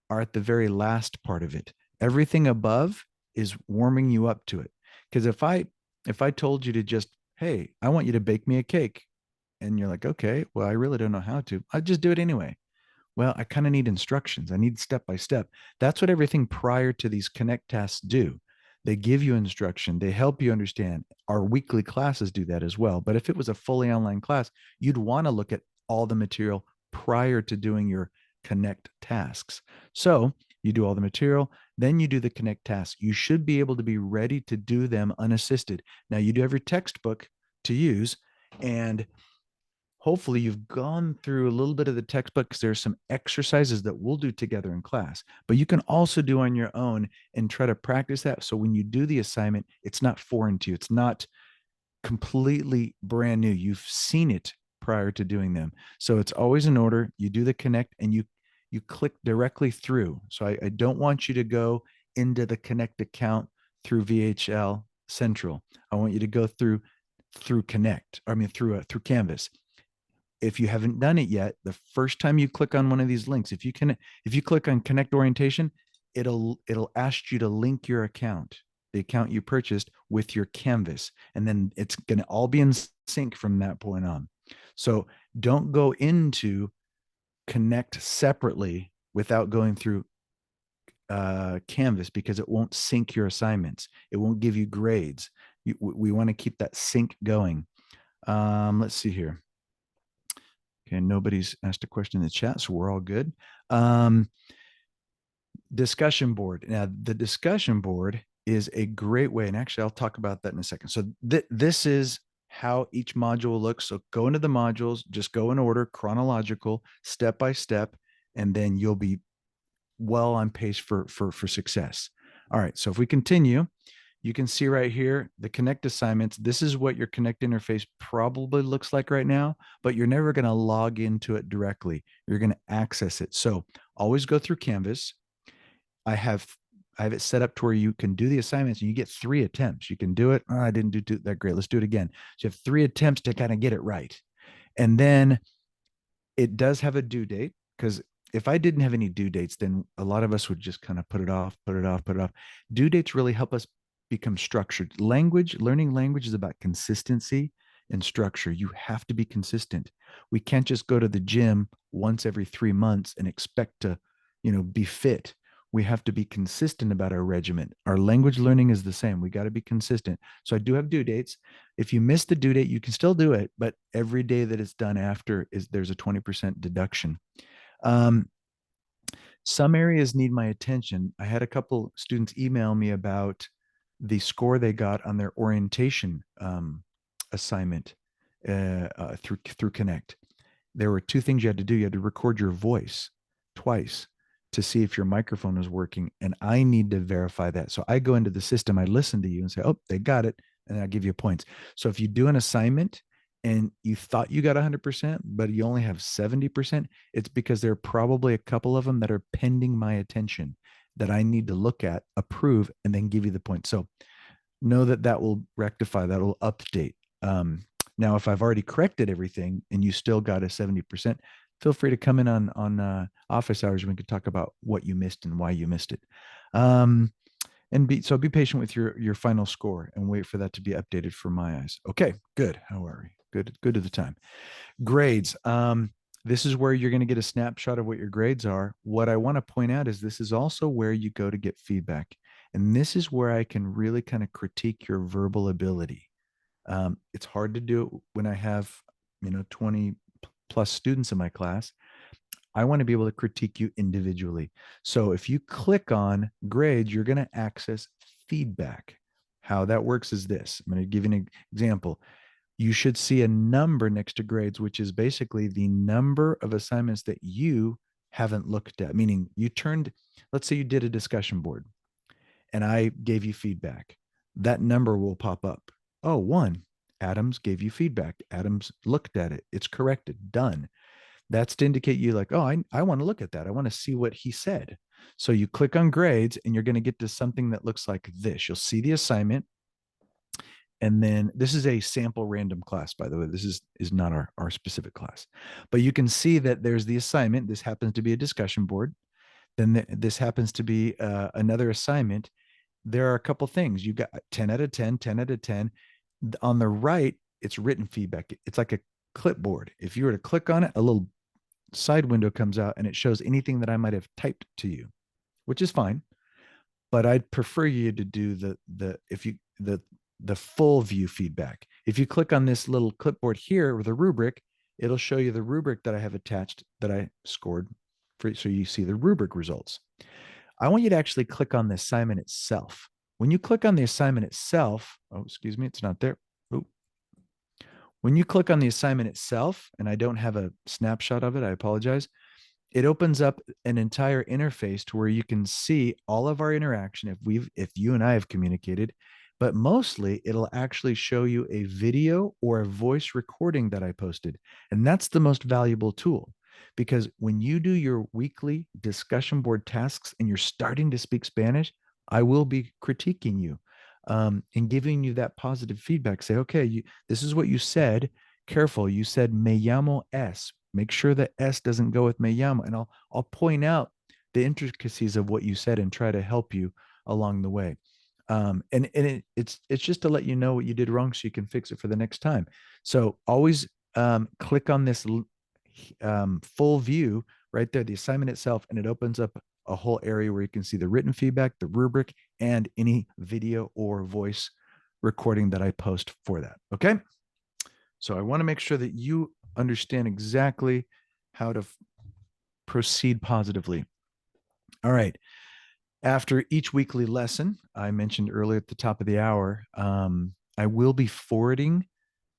are at the very last part of it. Everything above is warming you up to it. Because if I told you to just, hey, I want you to bake me a cake, and you're like, okay, well, I really don't know how to, I'd just do it anyway. Well, I kind of need instructions. I need step by step. That's what everything prior to these connect tasks do. They give you instruction. They help you understand. Our weekly classes do that as well. But if it was a fully online class, you'd want to look at all the material prior to doing your connect tasks. So you do all the material, then you do the connect tasks. You should be able to be ready to do them unassisted. Now you do have your textbook to use, and hopefully you've gone through a little bit of the textbook because there's some exercises that we'll do together in class, but you can also do on your own and try to practice that. So when you do the assignment, it's not foreign to you. It's not completely brand new. You've seen it prior to doing them. So it's always in order. You do the connect and you click directly through. So I don't want you to go into the connect account through VHL Central. I want you to go through Connect. I mean, through Canvas. If you haven't done it yet, the first time you click on one of these links, if you click on connect orientation, it'll ask you to link your account, the account you purchased, with your Canvas. And then it's going to all be in sync from that point on. So don't go into connect separately without going through Canvas because it won't sync your assignments. It won't give you grades. We want to keep that sync going. Let's see here. Okay, nobody's asked a question in the chat, so we're all good. Discussion board. Now, the discussion board is a great way, and actually, I'll talk about that in a second. So this is how each module looks. So go into the modules, just go in order, chronological, step by step, and then you'll be well on pace for success. All right, so if we continue, you can see right here the Connect assignments. This is what your Connect interface probably looks like right now, but you're never going to log into it directly. You're going to access it. So always go through Canvas. I have it set up to where you can do the assignments and you get 3 attempts. You can do it. Oh, I didn't do that great. Let's do it again. So you have 3 attempts to kind of get it right. And then it does have a due date, because if I didn't have any due dates, then a lot of us would just kind of put it off. Due dates really help us become structured. Learning language is about consistency and structure. You have to be consistent. We can't just go to the gym once every 3 months and expect to, be fit. We have to be consistent about our regimen. Our language learning is the same. We got to be consistent. So I do have due dates. If you miss the due date, you can still do it, but every day that it's done after there's a 20% deduction. Some areas need my attention. I had a couple students email me about the score they got on their orientation assignment through Connect. There were 2 things you had to do. You had to record your voice twice to see if your microphone was working, and I need to verify that. So I go into the system, I listen to you and say, oh, they got it, and I'll give you points. So if you do an assignment and you thought you got 100%, but you only have 70%, it's because there are probably a couple of them that are pending my attention that I need to look at, approve, and then give you the point. So know that will rectify, that will update. Now, if I've already corrected everything and you still got a 70%, feel free to come in on office hours and we could talk about what you missed and why you missed it. And be patient with your final score and wait for that to be updated for my eyes. Okay, good. How are we? Good to the time. Grades. This is where you're going to get a snapshot of what your grades are. What I want to point out is this is also where you go to get feedback. And this is where I can really kind of critique your verbal ability. It's hard to do it when I have, 20 plus students in my class. I want to be able to critique you individually. So if you click on grades, you're going to access feedback. How that works is this. I'm going to give you an example. You should see a number next to grades, which is basically the number of assignments that you haven't looked at. Meaning let's say you did a discussion board and I gave you feedback. That number will pop up. Oh, 1. Adams gave you feedback. Adams looked at it. It's corrected. Done. That's to indicate you like, oh, I want to look at that. I want to see what he said. So you click on grades and you're going to get to something that looks like this. You'll see the assignment. And then this is a sample random class, by the way. This is not our specific class. But you can see that there's the assignment. This happens to be a discussion board. Then this happens to be another assignment. There are a couple things. You've got 10 out of 10, 10 out of 10. On the right, it's written feedback. It's like a clipboard. If you were to click on it, a little side window comes out and it shows anything that I might have typed to you, which is fine. But I'd prefer you to do the full view feedback. If you click on this little clipboard here with a rubric, it'll show you the rubric that I have attached that I scored for, so you see the rubric results. I want you to actually click on the assignment itself. When you click on the assignment itself, oh, excuse me, it's not there. Ooh. When you click on the assignment itself, and I don't have a snapshot of it, I apologize. It opens up an entire interface to where you can see all of our interaction if you and I have communicated, but mostly it'll actually show you a video or a voice recording that I posted. And that's the most valuable tool, because when you do your weekly discussion board tasks and you're starting to speak Spanish, I will be critiquing you and giving you that positive feedback. Say, okay, this is what you said. Careful, you said me llamo S. Make sure that S doesn't go with me llamo. And I'll point out the intricacies of what you said and try to help you along the way. It's just to let you know what you did wrong so you can fix it for the next time. So always click on this full view right there, the assignment itself, and it opens up a whole area where you can see the written feedback, the rubric, and any video or voice recording that I post for that. Okay. So I want to make sure that you understand exactly how to proceed positively. All right. After each weekly lesson, I mentioned earlier at the top of the hour, I will be forwarding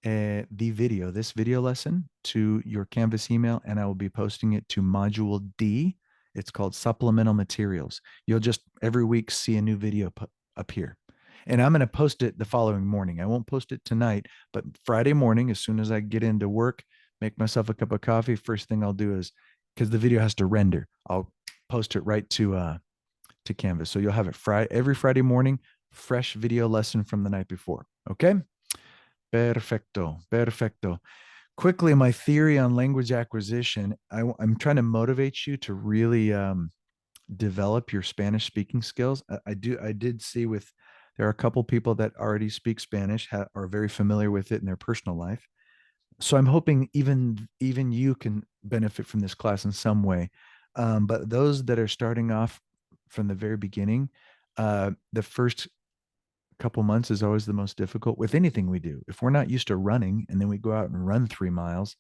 this video lesson to your Canvas email, and I will be posting it to Module D. It's called Supplemental Materials. You'll just every week see a new video appear. And I'm going to post it the following morning. I won't post it tonight, but Friday morning, as soon as I get into work, make myself a cup of coffee, first thing I'll do is, because the video has to render, I'll post it right to Canvas. So you'll have it every Friday morning, fresh video lesson from the night before. Okay. Perfecto. Perfecto. Quickly, my theory on language acquisition. I'm trying to motivate you to really develop your Spanish speaking skills. I did see there are a couple people that already speak Spanish, are very familiar with it in their personal life. So I'm hoping even you can benefit from this class in some way. But those that are starting off from the very beginning, the first couple months is always the most difficult with anything we do. If we're not used to running and then we go out and run 3 miles,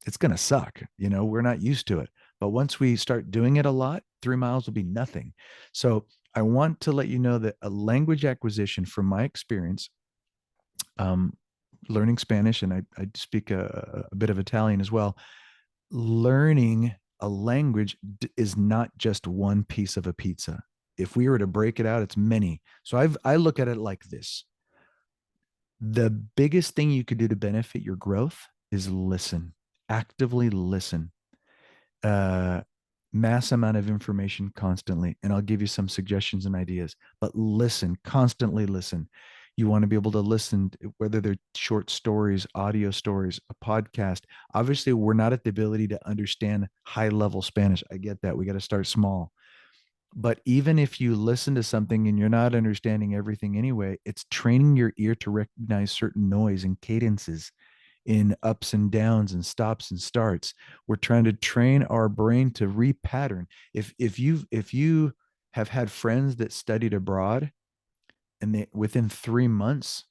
it's going to suck. We're not used to it. But once we start doing it a lot, 3 miles will be nothing. So I want to let you know that a language acquisition, from my experience, learning Spanish, and I speak a bit of Italian as well, learning a language is not just one piece of a pizza. If we were to break it out, it's many. So I look at it like this. The biggest thing you could do to benefit your growth is listen, actively listen. Mass amount of information constantly. And I'll give you some suggestions and ideas, but listen, constantly listen. You want to be able to listen, whether they're short stories, audio stories, a podcast. Obviously, we're not at the ability to understand high level Spanish. I get that. We got to start small. But even if you listen to something and you're not understanding everything anyway, it's training your ear to recognize certain noise and cadences in ups and downs and stops and starts. We're trying to train our brain to repattern. If you have had friends that studied abroad, and within 3 months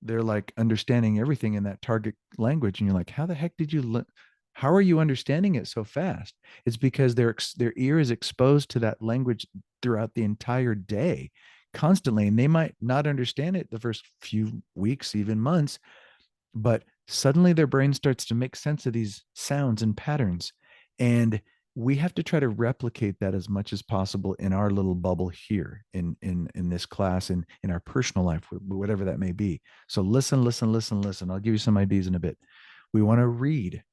they're like understanding everything in that target language, and you're like, how the heck did you how are you understanding it so fast? It's because their ear is exposed to that language throughout the entire day constantly, and they might not understand it the first few weeks, even months, but suddenly their brain starts to make sense of these sounds and patterns. And we have to try to replicate that as much as possible in our little bubble here in this class and in our personal life, whatever that may be. So listen. I'll give you some ideas in a bit. We want to read.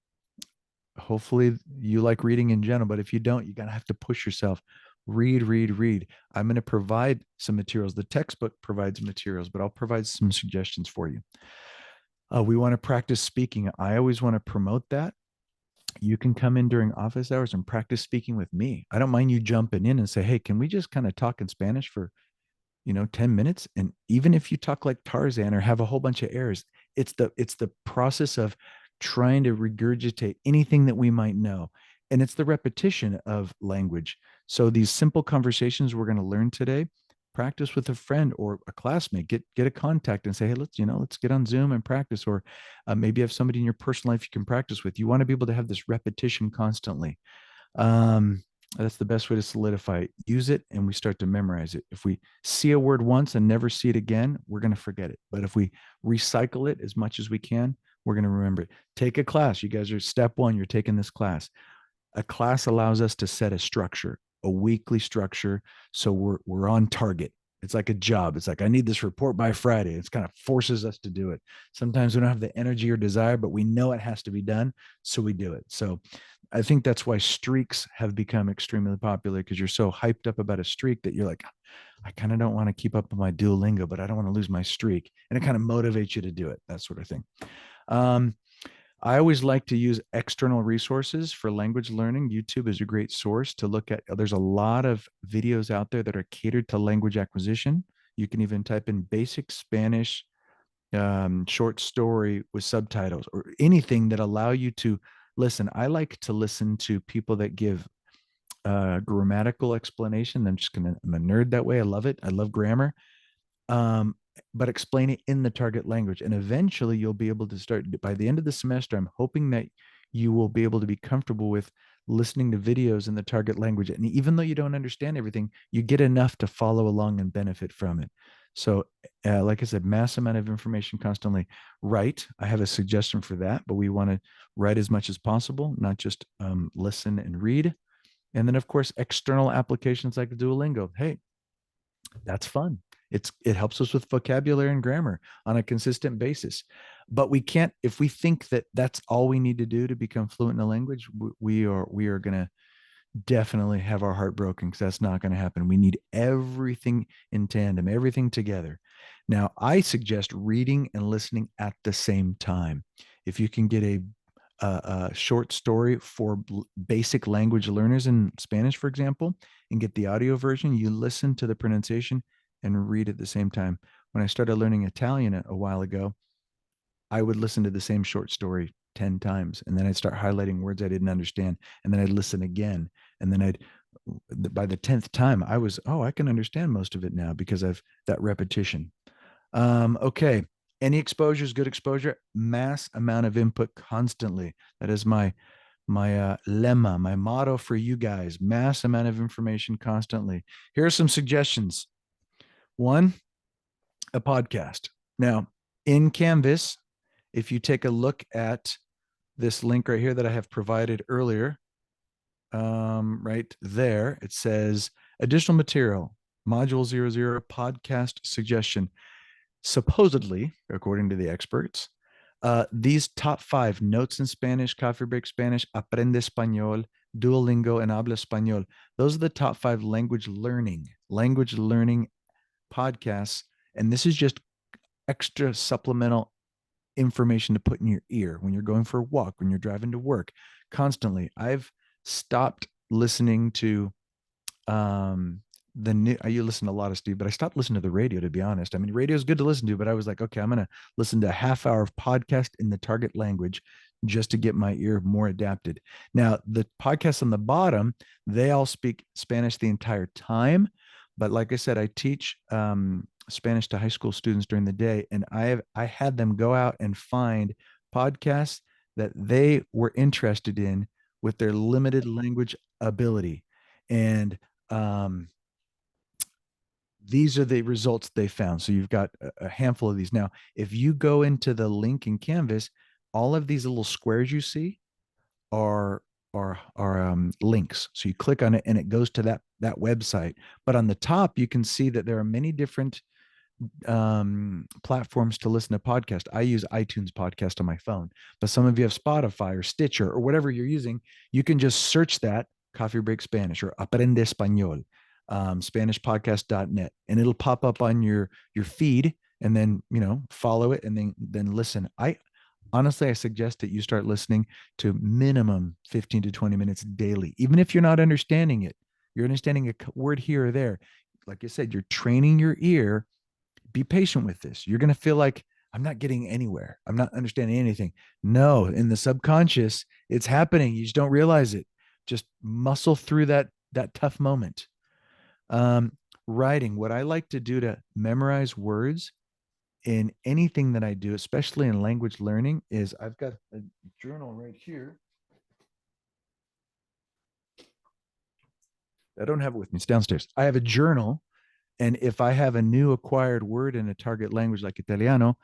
Hopefully you like reading in general, but if you don't, you're going to have to push yourself. Read. I'm going to provide some materials. The textbook provides materials, but I'll provide some suggestions for you. We want to practice speaking. I always want to promote that. You can come in during office hours and practice speaking with me. I don't mind you jumping in and say, hey, can we just kind of talk in Spanish for 10 minutes? And even if you talk like Tarzan or have a whole bunch of errors, it's the process of trying to regurgitate anything that we might know. And it's the repetition of language. So these simple conversations we're going to learn today, practice with a friend or a classmate, get a contact and say, hey, let's get on Zoom and practice. Or maybe you have somebody in your personal life you can practice with. You want to be able to have this repetition constantly. That's the best way to solidify it. Use it and we start to memorize it. If we see a word once and never see it again, we're going to forget it. But if we recycle it as much as we can, we're going to remember it. Take a class. You guys are step 1. You're taking this class. A class allows us to set a structure, a weekly structure. So we're on target. It's like a job. It's like, I need this report by Friday. It's kind of forces us to do it. Sometimes we don't have the energy or desire, but we know it has to be done. So we do it. So I think that's why streaks have become extremely popular, because you're so hyped up about a streak that you're like, I kind of don't want to keep up with my Duolingo, but I don't want to lose my streak. And it kind of motivates you to do it, that sort of thing. I always like to use external resources for language learning. YouTube is a great source to look at. There's a lot of videos out there that are catered to language acquisition. You can even type in basic Spanish short story with subtitles, or anything that allow you to listen. I like to listen to people that give grammatical explanation. I'm a nerd that way. I love it. I love grammar. Um, but explain it in the target language. And eventually you'll be able to start by the end of the semester. I'm hoping that you will be able to be comfortable with listening to videos in the target language. And even though you don't understand everything, you get enough to follow along and benefit from it. So, like I said, mass amount of information constantly. Write. I have a suggestion for that, but we want to write as much as possible, not just listen and read. And then, of course, external applications like Duolingo. Hey, that's fun. It helps us with vocabulary and grammar on a consistent basis. But we can't, if we think that that's all we need to do to become fluent in a language, we are going to definitely have our heart broken, because that's not going to happen. We need everything in tandem, everything together. Now, I suggest reading and listening at the same time. If you can get a short story for basic language learners in Spanish, for example, and get the audio version, you listen to the pronunciation and read at the same time. When I started learning Italian a while ago, I would listen to the same short story 10 times, and then I'd start highlighting words I didn't understand, and then I'd listen again, and then by the 10th time I was, I can understand most of it now because of that repetition. Okay. Any exposure is good exposure. Mass amount of input constantly. That is my lemma, my motto for you guys. Mass amount of information constantly. Here are some suggestions. One, a podcast. Now, in Canvas, if you take a look at this link right here that I have provided earlier, right there, it says additional material, module 00, podcast suggestion. Supposedly, according to the experts, these top 5 notes in Spanish, Coffee Break Spanish, Aprende Español, Duolingo, and Habla Español. Those are the top 5 language learning podcasts. And this is just extra supplemental information to put in your ear when you're going for a walk, when you're driving to work, constantly. I've stopped listening to the new, you listen to a lot of Steve, but I stopped listening to the radio, to be honest. I mean, radio is good to listen to, but I was like, okay, I'm going to listen to a half hour of podcast in the target language just to get my ear more adapted. Now, the podcasts on the bottom, they all speak Spanish the entire time. But like I said, I teach Spanish to high school students during the day, and I had them go out and find podcasts that they were interested in with their limited language ability. And these are the results they found. So you've got a handful of these. Now, if you go into the link in Canvas, all of these little squares you see are links. So you click on it and it goes to that website. But on the top, you can see that there are many different platforms to listen to podcast. I use iTunes podcast on my phone, but some of you have Spotify or Stitcher or whatever you're using. You can just search that Coffee Break Spanish or Aprende Español, SpanishPodcast.net, and it'll pop up on your feed, and then follow it and then listen. Honestly, I suggest that you start listening to minimum 15 to 20 minutes daily, even if you're not understanding it. You're understanding a word here or there. Like I said, you're training your ear. Be patient with this. You're going to feel like, I'm not getting anywhere. I'm not understanding anything. No, in the subconscious, it's happening. You just don't realize it. Just muscle through that tough moment. Writing. What I like to do to memorize words in anything that I do, especially in language learning, is I've got a journal right here. I don't have it with me. It's downstairs. I have a journal. And if I have a new acquired word in a target language like Italiano,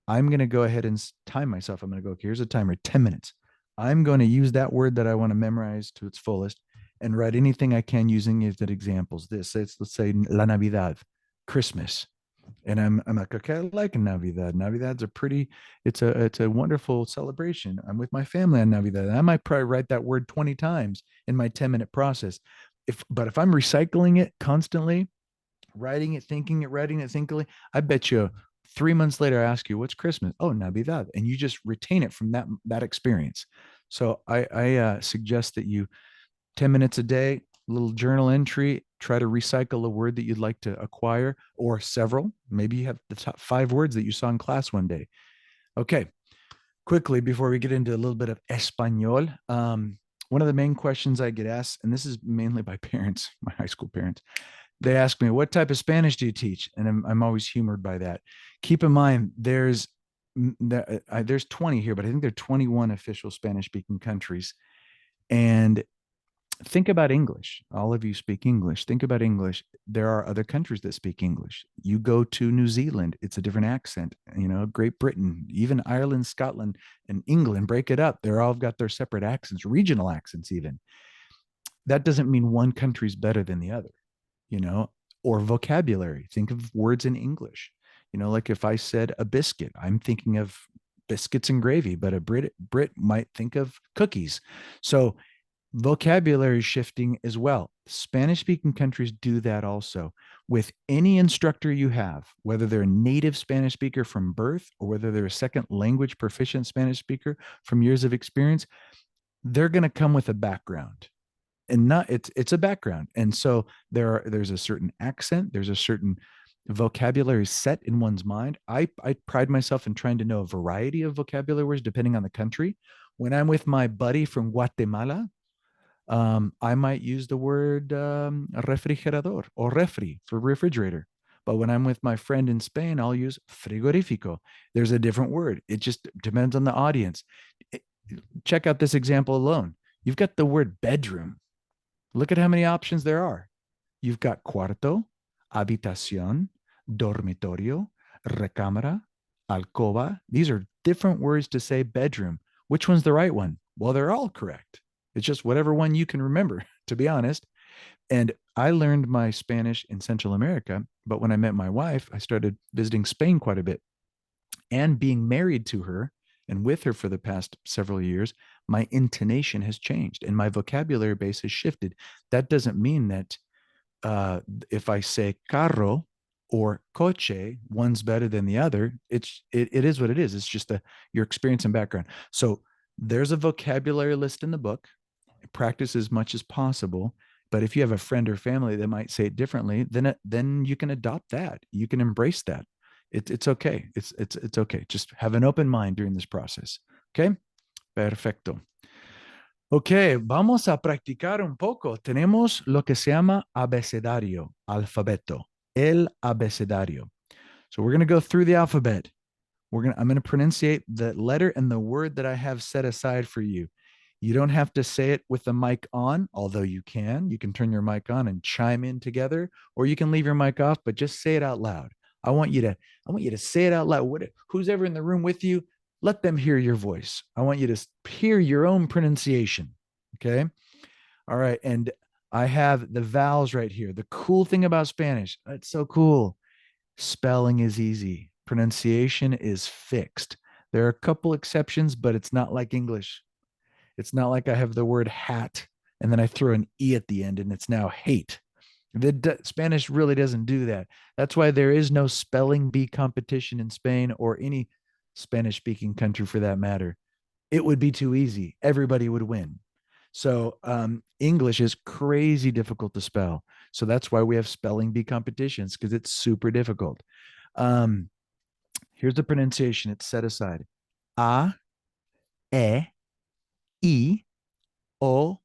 I'm going to go ahead and time myself. I'm going to go, okay, here's a timer, 10 minutes. I'm going to use that word that I want to memorize to its fullest and write anything I can using it as examples. Let's say La Navidad, Christmas. And I'm like, okay, I like Navidad. Navidad's it's a wonderful celebration. I'm with my family on Navidad. I might probably write that word 20 times in my 10-minute process. But if I'm recycling it constantly, writing it, thinking it, writing it, thinking, I bet you 3 months later, I ask you, what's Christmas? Oh, Navidad. And you just retain it from that experience. So I suggest that you 10 minutes a day, little journal entry, try to recycle a word that you'd like to acquire, or several. Maybe you have the top 5 words that you saw in class one day. Okay. Quickly, before we get into a little bit of Espanol, one of the main questions I get asked, and this is mainly by parents, my high school parents, they ask me, what type of Spanish do you teach? And I'm always humored by that. Keep in mind, there's 20 here, but I think there are 21 official Spanish speaking countries. And think about English. All of you speak English. Think about English. There are other countries that speak English. You go to New Zealand, it's a different accent. Great Britain, even Ireland, Scotland, and England, break it up. They're all got their separate accents, regional accents even. That doesn't mean one country's better than the other, or vocabulary. Think of words in English. Like if I said a biscuit, I'm thinking of biscuits and gravy, but a Brit might think of cookies. So vocabulary shifting as well. Spanish speaking countries do that also. With any instructor you have, whether they're a native Spanish speaker from birth or whether they're a second language proficient Spanish speaker from years of experience, they're going to come with a background. And not it's a background. And so there's a certain accent, there's a certain vocabulary set in one's mind. I pride myself in trying to know a variety of vocabulary words depending on the country. When I'm with my buddy from Guatemala, I might use the word refrigerador or refri for refrigerator. But when I'm with my friend in Spain, I'll use frigorífico. There's a different word. It just depends on the audience. Check out this example alone. You've got the word bedroom. Look at how many options there are. You've got cuarto, habitación, dormitorio, recámara, alcoba. These are different words to say bedroom. Which one's the right one? Well, they're all correct. It's just whatever one you can remember, to be honest. And I learned my Spanish in Central America, but when I met my wife, I started visiting Spain quite a bit. And being married to her and with her for the past several years, my intonation has changed and my vocabulary base has shifted. That doesn't mean that if I say carro or coche, one's better than the other. It is what it is. It's just your experience and background. So there's a vocabulary list in the book. Practice as much as possible. But if you have a friend or family that might say it differently, then you can adopt that. You can embrace that. It's okay. It's okay. Just have an open mind during this process. Okay. Perfecto. Ok, vamos a practicar un poco. Tenemos lo que se llama abecedario, alfabeto, el abecedario. So we're going to go through the alphabet. I'm going to pronunciate the letter and the word that I have set aside for you. You don't have to say it with the mic on, although you can. You can turn your mic on and chime in together, or you can leave your mic off, but just say it out loud. I want you to say it out loud. Who's ever in the room with you, let them hear your voice. I want you to hear your own pronunciation. Okay. All right. And I have the vowels right here. The cool thing about Spanish, it's so cool. Spelling is easy. Pronunciation is fixed. There are a couple exceptions, but it's not like English. It's not like I have the word hat and then I throw an E at the end and it's now hate. Spanish really doesn't do that. That's why there is no spelling bee competition in Spain or any Spanish speaking country for that matter. It would be too easy. Everybody would win. So English is crazy difficult to spell. So that's why we have spelling bee competitions, because it's super difficult. Here's the pronunciation. It's set aside. A, E, I, O,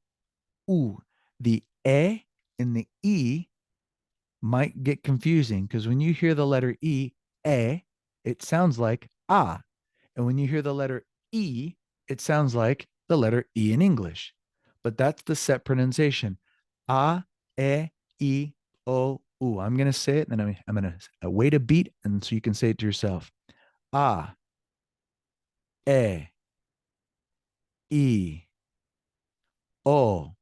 U. The E and the E might get confusing because when you hear the letter E, it sounds like A. And when you hear the letter E, it sounds like the letter E in English. But that's the set pronunciation. A, E, I, O, U. I'm going to say it, and then I'm going to wait a beat, and so you can say it to yourself. A, I, O,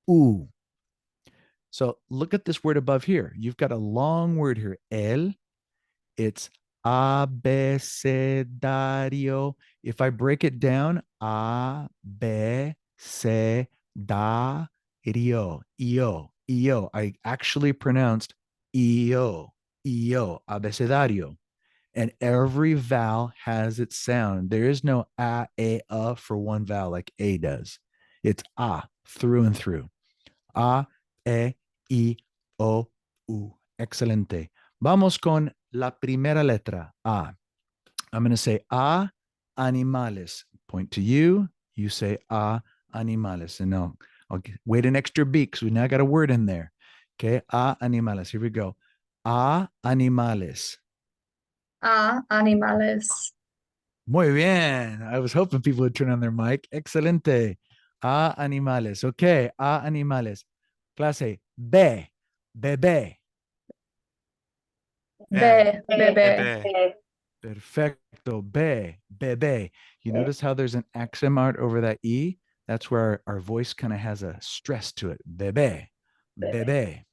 U. So look at this word above here. You've got a long word here. El. It's abecedario. If I break it down, abecedario. Io. I actually pronounced io. Abecedario. And every vowel has its sound. There is no a, for one vowel like a does. It's a through and through. A, I, O, U. Excelente. Vamos con la primera letra, A. I'm going to say A, animales. Point to you. You say A, animales. And now I'll wait an extra beat because we now got a word in there. Okay, a animales. Here we go. A animales. A animales. Muy bien. I was hoping people would turn on their mic. Excelente. A animales. Okay, a animales. Clase B. Bebé. Bebé. Perfecto. B. Bebé. You notice how there's an accent mark over that E? That's where our voice kind of has a stress to it. Bebé. Bebé.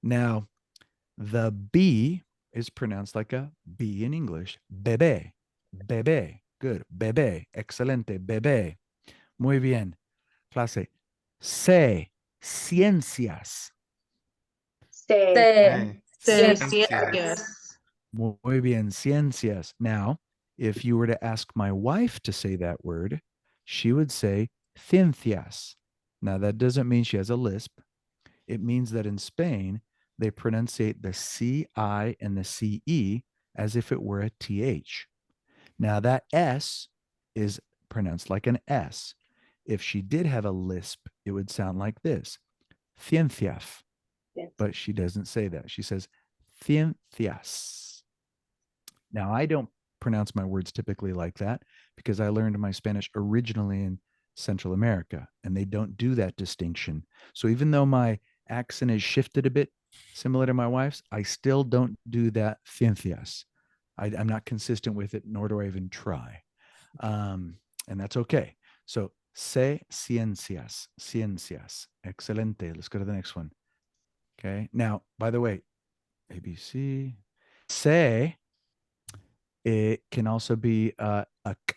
Now, the B is pronounced like a B in English. Bebé. Bebé. Good. Bebé. Excelente. Bebé. Muy bien. Clase. C. Ciencias. Ciencias. Muy bien. Ciencias. Now, if you were to ask my wife to say that word, she would say ciencias. Now, that doesn't mean she has a lisp. It means that in Spain, they pronunciate the CI and the CE as if it were a TH. Now, that S is pronounced like an S. If she did have a lisp, it would sound like this, ciencias. But she doesn't say that. She says ciencias. Now, I don't pronounce my words typically like that because I learned my Spanish originally in Central America, and they don't do that distinction. So even though my accent is shifted a bit similar to my wife's, I still don't do that ciencias. I'm not consistent with it, nor do I even try. And that's okay. So se ciencias, ciencias. Excelente. Let's go to the next one. Okay. Now, by the way, ABC. Se, it can also be a k.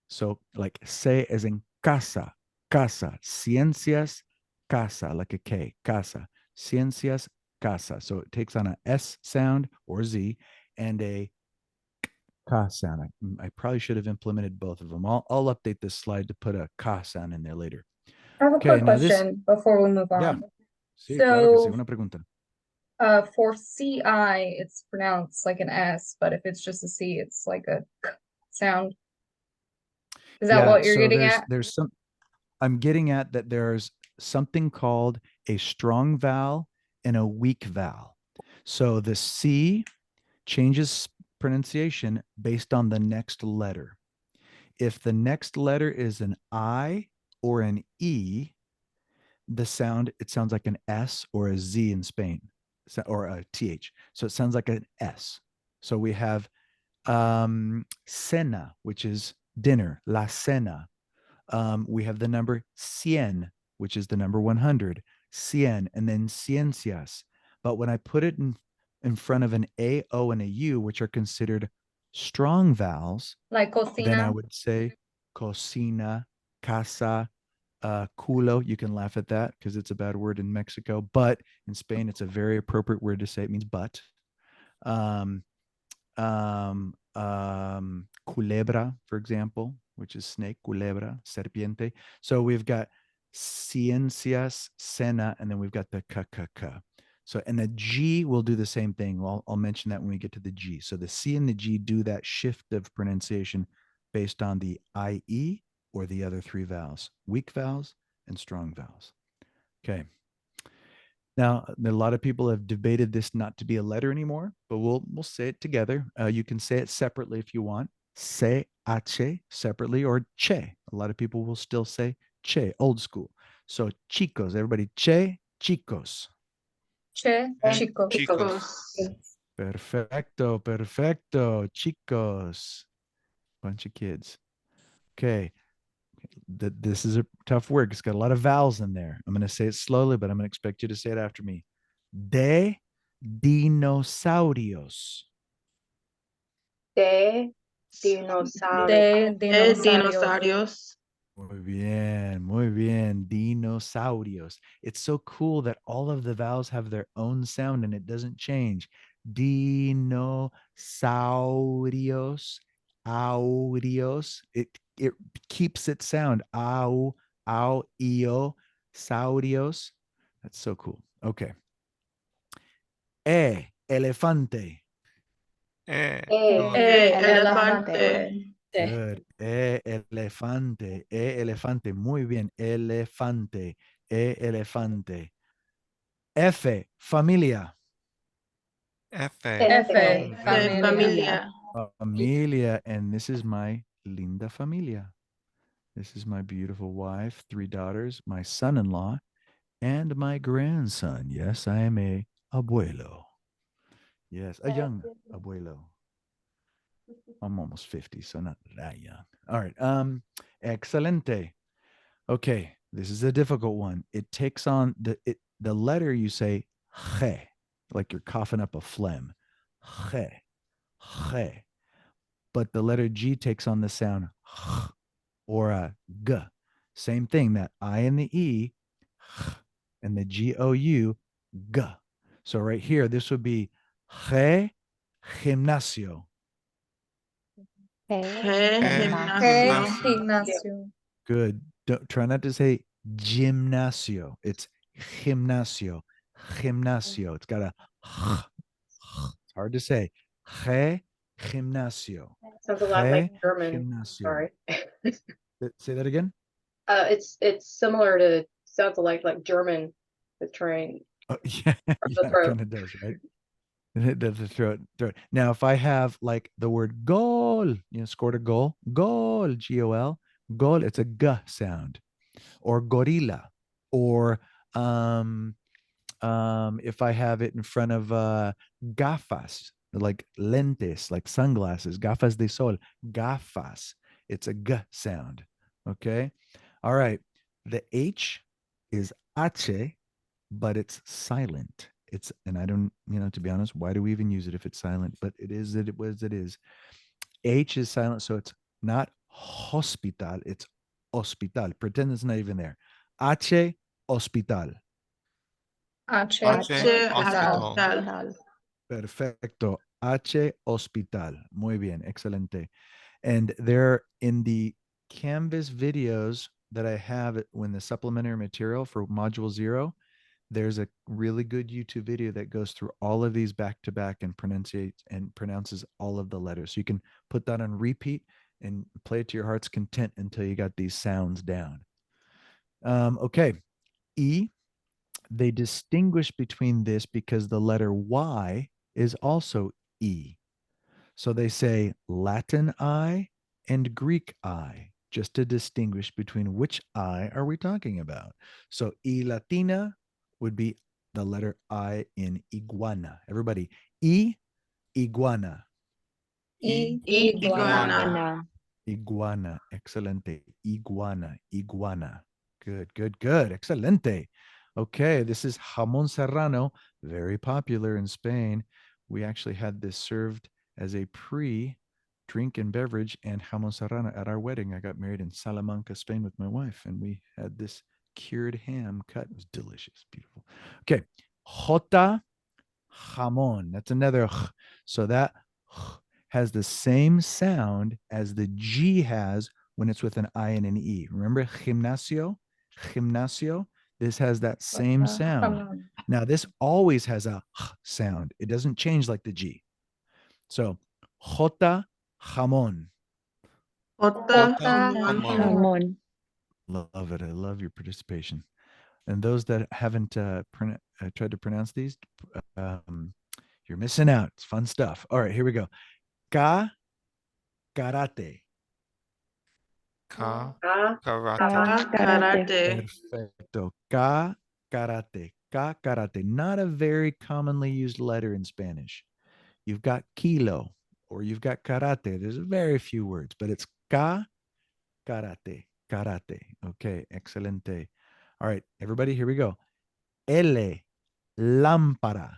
So like se as in casa, casa, ciencias, casa, like a K, casa, ciencias, casa. So it takes on a S sound or Z and a ka sound. I probably should have implemented both of them. I'll update this slide to put a ka sound in there later. I have a Okay, quick now this, question before we move yeah. on. Sí, claro que sí, So, una pregunta. for CI, it's pronounced like an S, but if it's just a C, it's like a k sound. Is that what you're getting at? There's some, I'm getting at that there's something called a strong vowel and a weak vowel. So the C changes pronunciation based on the next letter. If the next letter is an I or an E, it sounds like an S or a Z in Spain, or a TH. So it sounds like an S. So we have cena, which is dinner, la cena. We have the number 100, which is the number 100, 100, and then ciencias. But when I put it in front of an A, O, and a U, which are considered strong vowels, Like then I cocina? would say cocina, casa, culo. You can laugh at that because it's a bad word in Mexico, but in Spain, it's a very appropriate word to say. It means butt. Culebra, for example, which is snake, culebra, serpiente. So we've got ciencias, cena, and then we've got the k. So, and the G will do the same thing. I'll mention that when we get to the G. So the C and the G do that shift of pronunciation based on the IE or the other three vowels, weak vowels and strong vowels. Okay. Now, a lot of people have debated this not to be a letter anymore, but we'll say it together. You can say it separately if you want. Se, H separately, or che. A lot of people will still say che, old school. So chicos, everybody, che, chicos. Che, chicos. Perfecto, perfecto, chicos. Bunch of kids. Okay. This is a tough word. It's got a lot of vowels in there. I'm going to say it slowly, but I'm going to expect you to say it after me. De dinosaurios. De De dinosaurios. Muy bien, muy bien. Dinosaurios. It's so cool that all of the vowels have their own sound and it doesn't change. Dinosaurios, audios. It keeps its sound. Au, io, saurios. That's so cool. Okay. Elefante. elefante. Good. Elefante, elefante. Muy bien, elefante, elefante. F, familia. F, familia. Familia. Familia, and this is my linda familia. This is my beautiful wife, 3 daughters, my son-in-law, and my grandson. Yes, I am a abuelo. Yes, a young abuelo. I'm almost 50, so not that young. All right. Excelente. Okay, this is a difficult one. It takes on the letter you say che, like you're coughing up a phlegm. Che, che. But the letter G takes on the sound h or a g. Same thing, that I and the E and the GOU, g. So right here, this would be che gimnasio. Gimnasio. Good. Don't try not to say gimnasio. It's gimnasio. Gimnasio. It's got a it's hard to say. Ge gimnasio. Sounds a lot like Ge German. gimnasio. Sorry. Say that again. It's similar to sounds like German, the train. Oh, yeah, the yeah, it throat. kind of does, right? The throat. Now, if I have like the word goal, scored a goal, Gol, goal, it's a g sound, or gorilla, or if I have it in front of gafas, like lentes, like sunglasses, gafas de sol, gafas, it's a g sound. Okay. All right. The H is H, but it's silent. And I don't, to be honest, why do we even use it if it's silent? But it is that it was, it is. H is silent, so it's not hospital, it's hospital. Pretend it's not even there. H, hospital. H, hospital. Perfecto. H, hospital. Muy bien. Excelente. And there in the Canvas videos that I have when the supplementary material for module 0, there's a really good YouTube video that goes through all of these back to back and pronounces all of the letters. So you can put that on repeat and play it to your heart's content until you got these sounds down. Okay. E, they distinguish between this because the letter Y is also E. So they say Latin I and Greek I, just to distinguish between which I are we talking about. So E Latina would be the letter I in iguana. Everybody, E, iguana. Iguana. Iguana. Excelente. Iguana. Good. Excelente. Okay, this is jamón serrano, very popular in Spain. We actually had this served as a pre-drink and beverage and jamón serrano at our wedding. I got married in Salamanca, Spain with my wife, and we had this cured ham cut. It was delicious, beautiful. Okay, jota, jamón. That's another. So that has the same sound as the G has when it's with an I and an E. Remember gimnasio? This has that same sound. Now, this always has a sound. It doesn't change like the G. So, jota, jamón. Jamón. Love it. I love your participation. And those that haven't tried to pronounce these, you're missing out. It's fun stuff. All right, here we go. Karate. Karate. Perfecto. Karate. Not a very commonly used letter in Spanish. You've got kilo or you've got karate. There's very few words, but it's karate. Okay, excelente. All right, everybody, here we go. L, lámpara.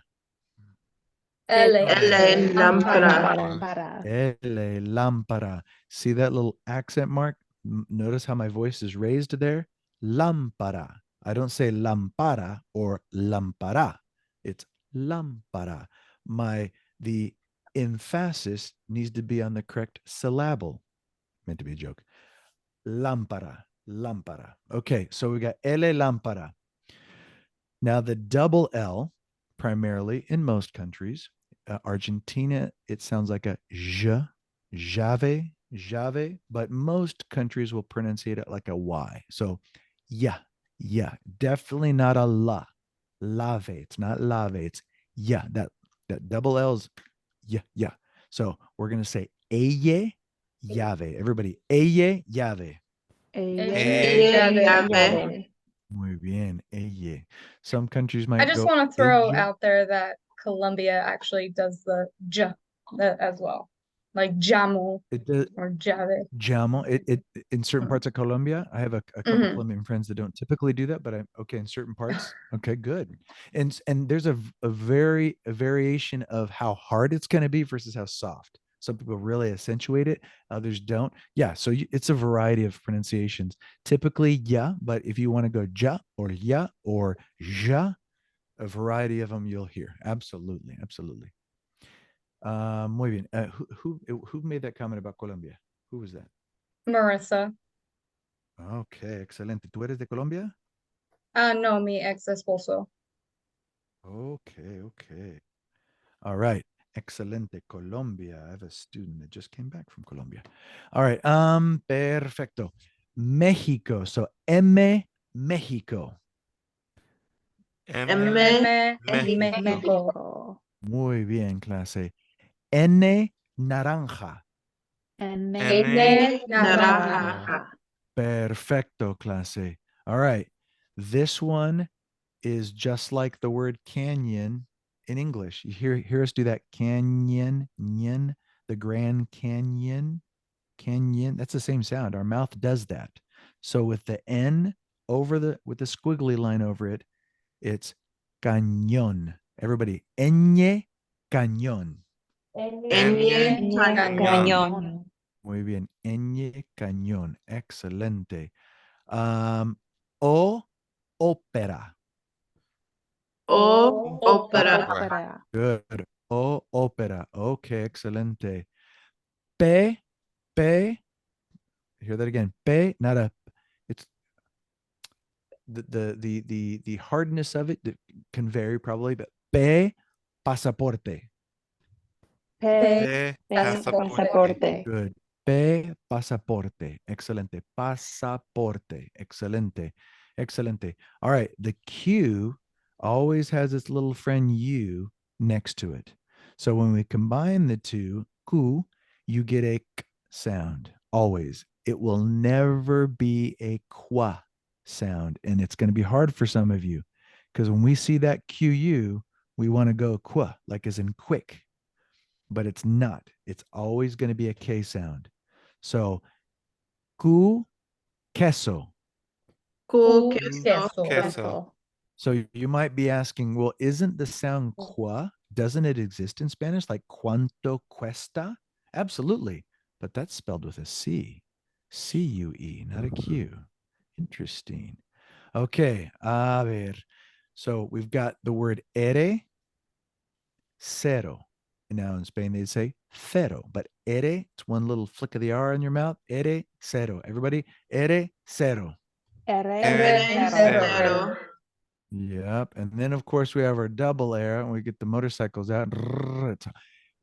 Lámpara. See that little accent mark? Notice how my voice is raised there? Lámpara. I don't say lampara or lampara. It's lámpara. The emphasis needs to be on the correct syllable. Meant to be a joke. Lámpara. Okay, so we got L, lámpara. Now the double L, primarily in most countries, Argentina, it sounds like a J, Jave, Jave, but most countries will pronunciate it like a Y. So, yeah, yeah, definitely not a la. Lave. It's not lave. It's yeah. That double L's yeah, yeah. So we're gonna say ella llave. Everybody, ella llave. Llave. Muy bien, ella. Some countries I might just go want to throw ella. out there that Colombia actually does the j as well, like jamu It does. or jave. Jamo. It in certain parts of Colombia, I have a couple Colombian friends that don't typically do that, but I'm okay in certain parts. Okay, good. And there's a variation of how hard it's going to be versus how soft. Some people really accentuate it, others don't. Yeah, so it's a variety of pronunciations. Typically, yeah, but if you want to go ja or ya or ja, a variety of them you'll hear. Absolutely, absolutely. Muy bien. Who made that comment about Colombia? Who was that? Marissa. Okay, excelente. ¿Tú eres de Colombia? No, mi ex esposo. Okay, okay. All right. Excelente. Colombia. I have a student that just came back from Colombia. All right. Perfecto. Mexico. So M, Mexico. M, México. Muy bien, clase. N, naranja. naranja. Perfecto, clase. All right. This one is just like the word canyon in English. You hear us do that canyon, yin, the Grand Canyon, canyon. That's the same sound. Our mouth does that. So with the N with the squiggly line over it, it's cañón. Everybody, Ñ cañón. Cañón. Muy bien. Ñ cañón. Excelente. O ópera. Ópera. Good. O ópera. Okay, excelente. P, P. Hear that again. P, not a. It's the hardness of it can vary probably, but P, pasaporte. Pasaporte. Good. P, pasaporte. Excelente. Pasaporte. Excelente. Excelente. All right. The Q always has its little friend U next to it. So when we combine the two, Q, you get a K sound. Always. It will never be a qua sound. And it's going to be hard for some of you because when we see that QU, we want to go qua, like as in quick, but it's not. It's always going to be a K sound. So, Q queso. Queso. So you might be asking, well, isn't the sound qua, doesn't it exist in Spanish? Like cuánto cuesta? Absolutely. But that's spelled with a C. C-U-E, not a Q. Interesting. Okay. A ver. So we've got the word ere, cero. Now in Spain, they'd say cero, but ere, it's one little flick of the R in your mouth. Ere, cero. Everybody, ere, cero. Cero. Yep. And then, of course, we have our double air and we get the motorcycles out.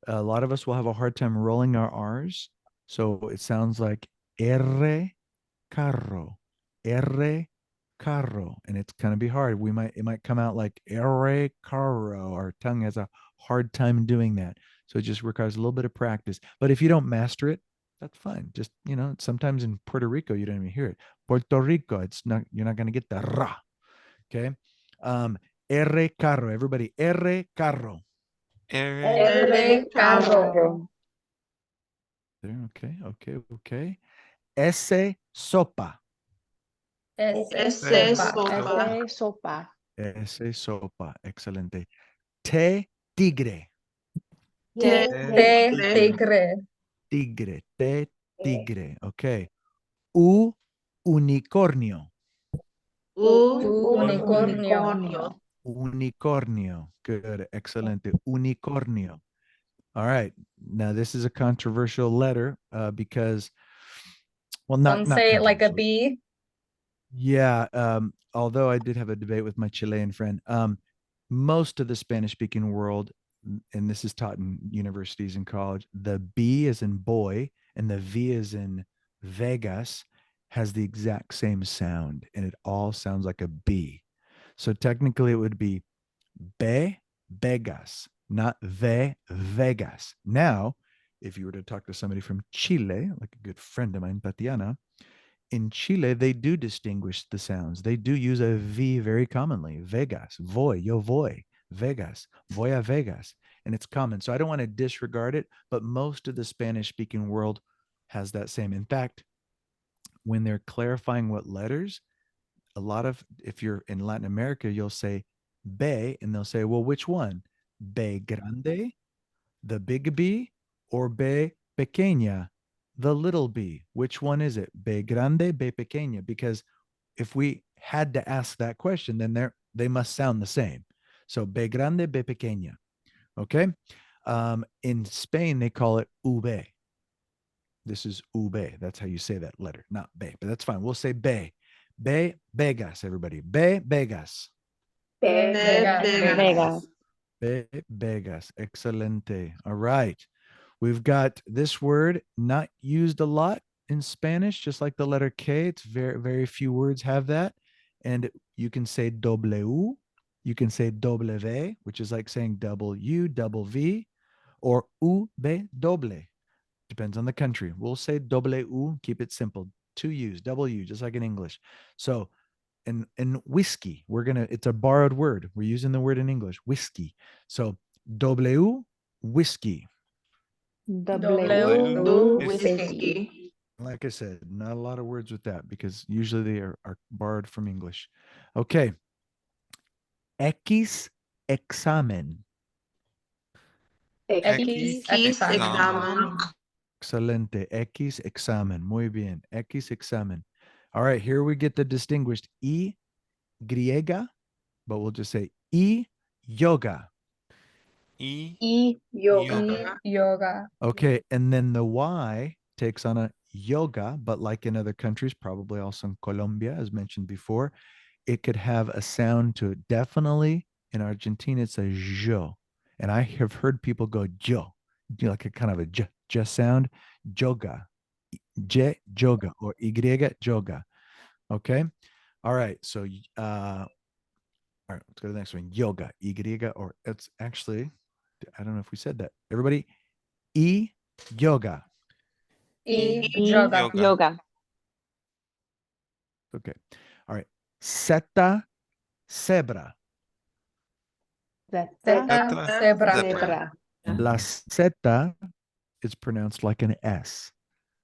A lot of us will have a hard time rolling our R's. So it sounds like R carro, R carro. And it's going to be hard. It might come out like R carro. Our tongue has a hard time doing that. So it just requires a little bit of practice. But if you don't master it, that's fine. Just, sometimes in Puerto Rico, you don't even hear it. Puerto Rico, you're not going to get the ra. Okay. R carro. Everybody, R carro. Carro. Okay. S sopa. Sopa. S sopa. Excelente. T tigre. Tigre. Tigre. T tigre. Okay. U unicornio. Unicornio. Unicornio. Good. Excelente. Unicornio. All right. Now this is a controversial letter because, well, Some say it like a B. Yeah. Although I did have a debate with my Chilean friend, most of the Spanish speaking world, and this is taught in universities and college, the B is in boy and the V is in Vegas has the exact same sound, and it all sounds like a B. So technically it would be Be Vegas, not Vegas. Now, if you were to talk to somebody from Chile, like a good friend of mine, Tatiana, in Chile, they do distinguish the sounds. They do use a V very commonly. Vegas, yo voy, Vegas, voy a Vegas. And it's common. So I don't want to disregard it, but most of the Spanish speaking world has that same. In fact, when they're clarifying what letters, a lot of, if you're in Latin America, you'll say B, and they'll say, well, which one? B grande, the big B, or B pequeña, the little b? Which one is it? B grande, B pequeña? Because if we had to ask that question, then they must sound the same. So B grande, B pequeña. Okay. In Spain, they call it ube. This is ube. That's how you say that letter, not B, but that's fine. We'll say B. B Vegas, everybody. B Vegas. Vegas. B Vegas. Excelente. All right. We've got this word not used a lot in Spanish, just like the letter K. It's very, very few words have that. And you can say W, you can say W, which is like saying W, double V, or U, B, doble. Depends on the country. We'll say W, keep it simple. Two U's, W, just like in English. So in whiskey, it's a borrowed word. We're using the word in English, whiskey. So W, whiskey. Whiskey. Like I said, not a lot of words with that because usually they are borrowed from English. Okay. X examen. Examen. Excelente. X examen. Muy bien. X examen. All right. Here we get the distinguished Y, but we'll just say Y yoga. Yoga. Okay. And then the Y takes on a yoga, but like in other countries, probably also in Colombia, as mentioned before, it could have a sound to it. Definitely in Argentina, it's a jo. And I have heard people go jo, like a kind of a j sound, yoga, j yoga, or y yoga. Okay. All right. So, all right, let's go to the next one. Yoga, y, or it's actually, I don't know if we said that. Everybody, y yoga. Yoga. Okay. All right. Seta, zebra. Zebra. La seta is pronounced like an S.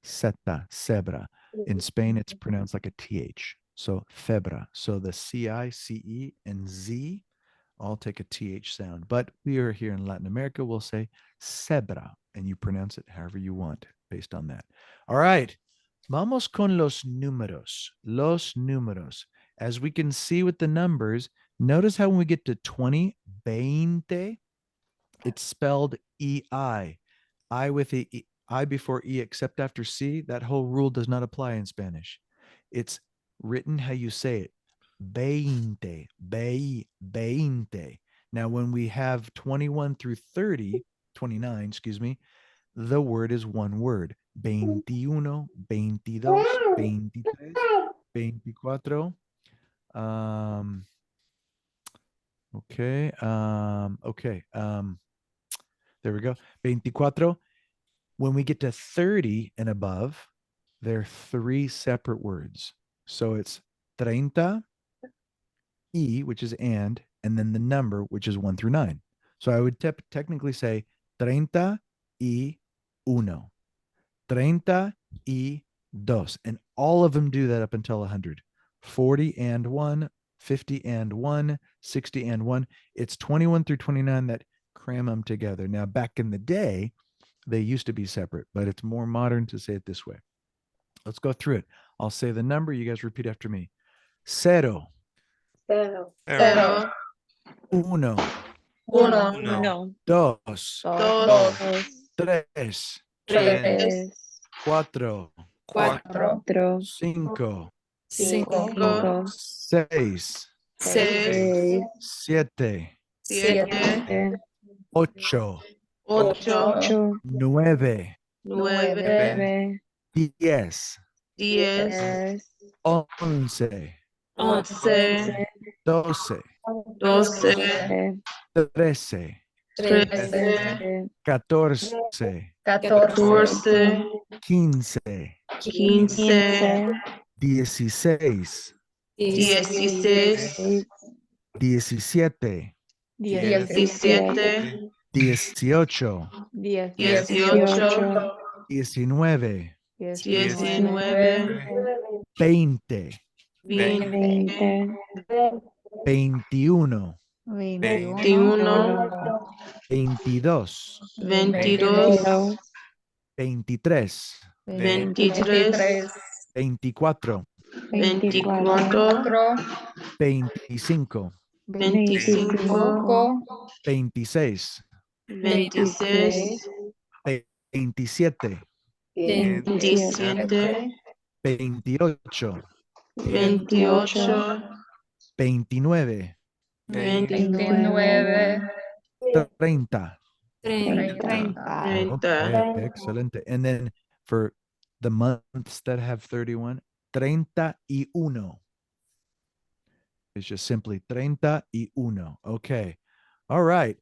Seta, zebra. In Spain, it's pronounced like a TH. So febra. So the CI, CE, and Z all take a TH sound. But we are here in Latin America, we'll say zebra, and you pronounce it however you want based on that. All right. Vamos con los números. Los números. As we can see with the numbers, notice how when we get to 20, 20, it's spelled EI. I with I before E except after C. That whole rule does not apply in Spanish. It's written how you say it. 20, 20. Now, when we have 21 through 30, 29, excuse me, the word is one word. 21, 22, 23, 24. Okay. There we go. 24. When we get to 30 and above, there are three separate words. So it's 30, E, which is and then the number, which is 1 through 9. So I would technically say 30 y 1, 30 y 2, and all of them do that up until 100. 40 and 1, 50 and 1, 60 and 1. It's 21 through 29 that cram them together. Now, back in the day, they used to be separate, but it's more modern to say it this way. Let's go through it. I'll say the number. You guys repeat after me. Cero. Uno. Dos. Tres. Cuatro. Cinco. Seis. Siete. Ocho. Nueve. 9, 10, 10, 11, 11, 12, 12, 13, 13, 14, 14, 15, 15, 16, 16, 17, 17, 18, 18, 19, 19, 20, 20, 21, 21, 22, 22, 23, 23, 24, 24, 25, 25, 26, 26, 27, 27, 28, 28, 29, 29, 30. 30. Okay, excellent. And then for the months that have 31, 31. It's just simply 31. Okay. All right.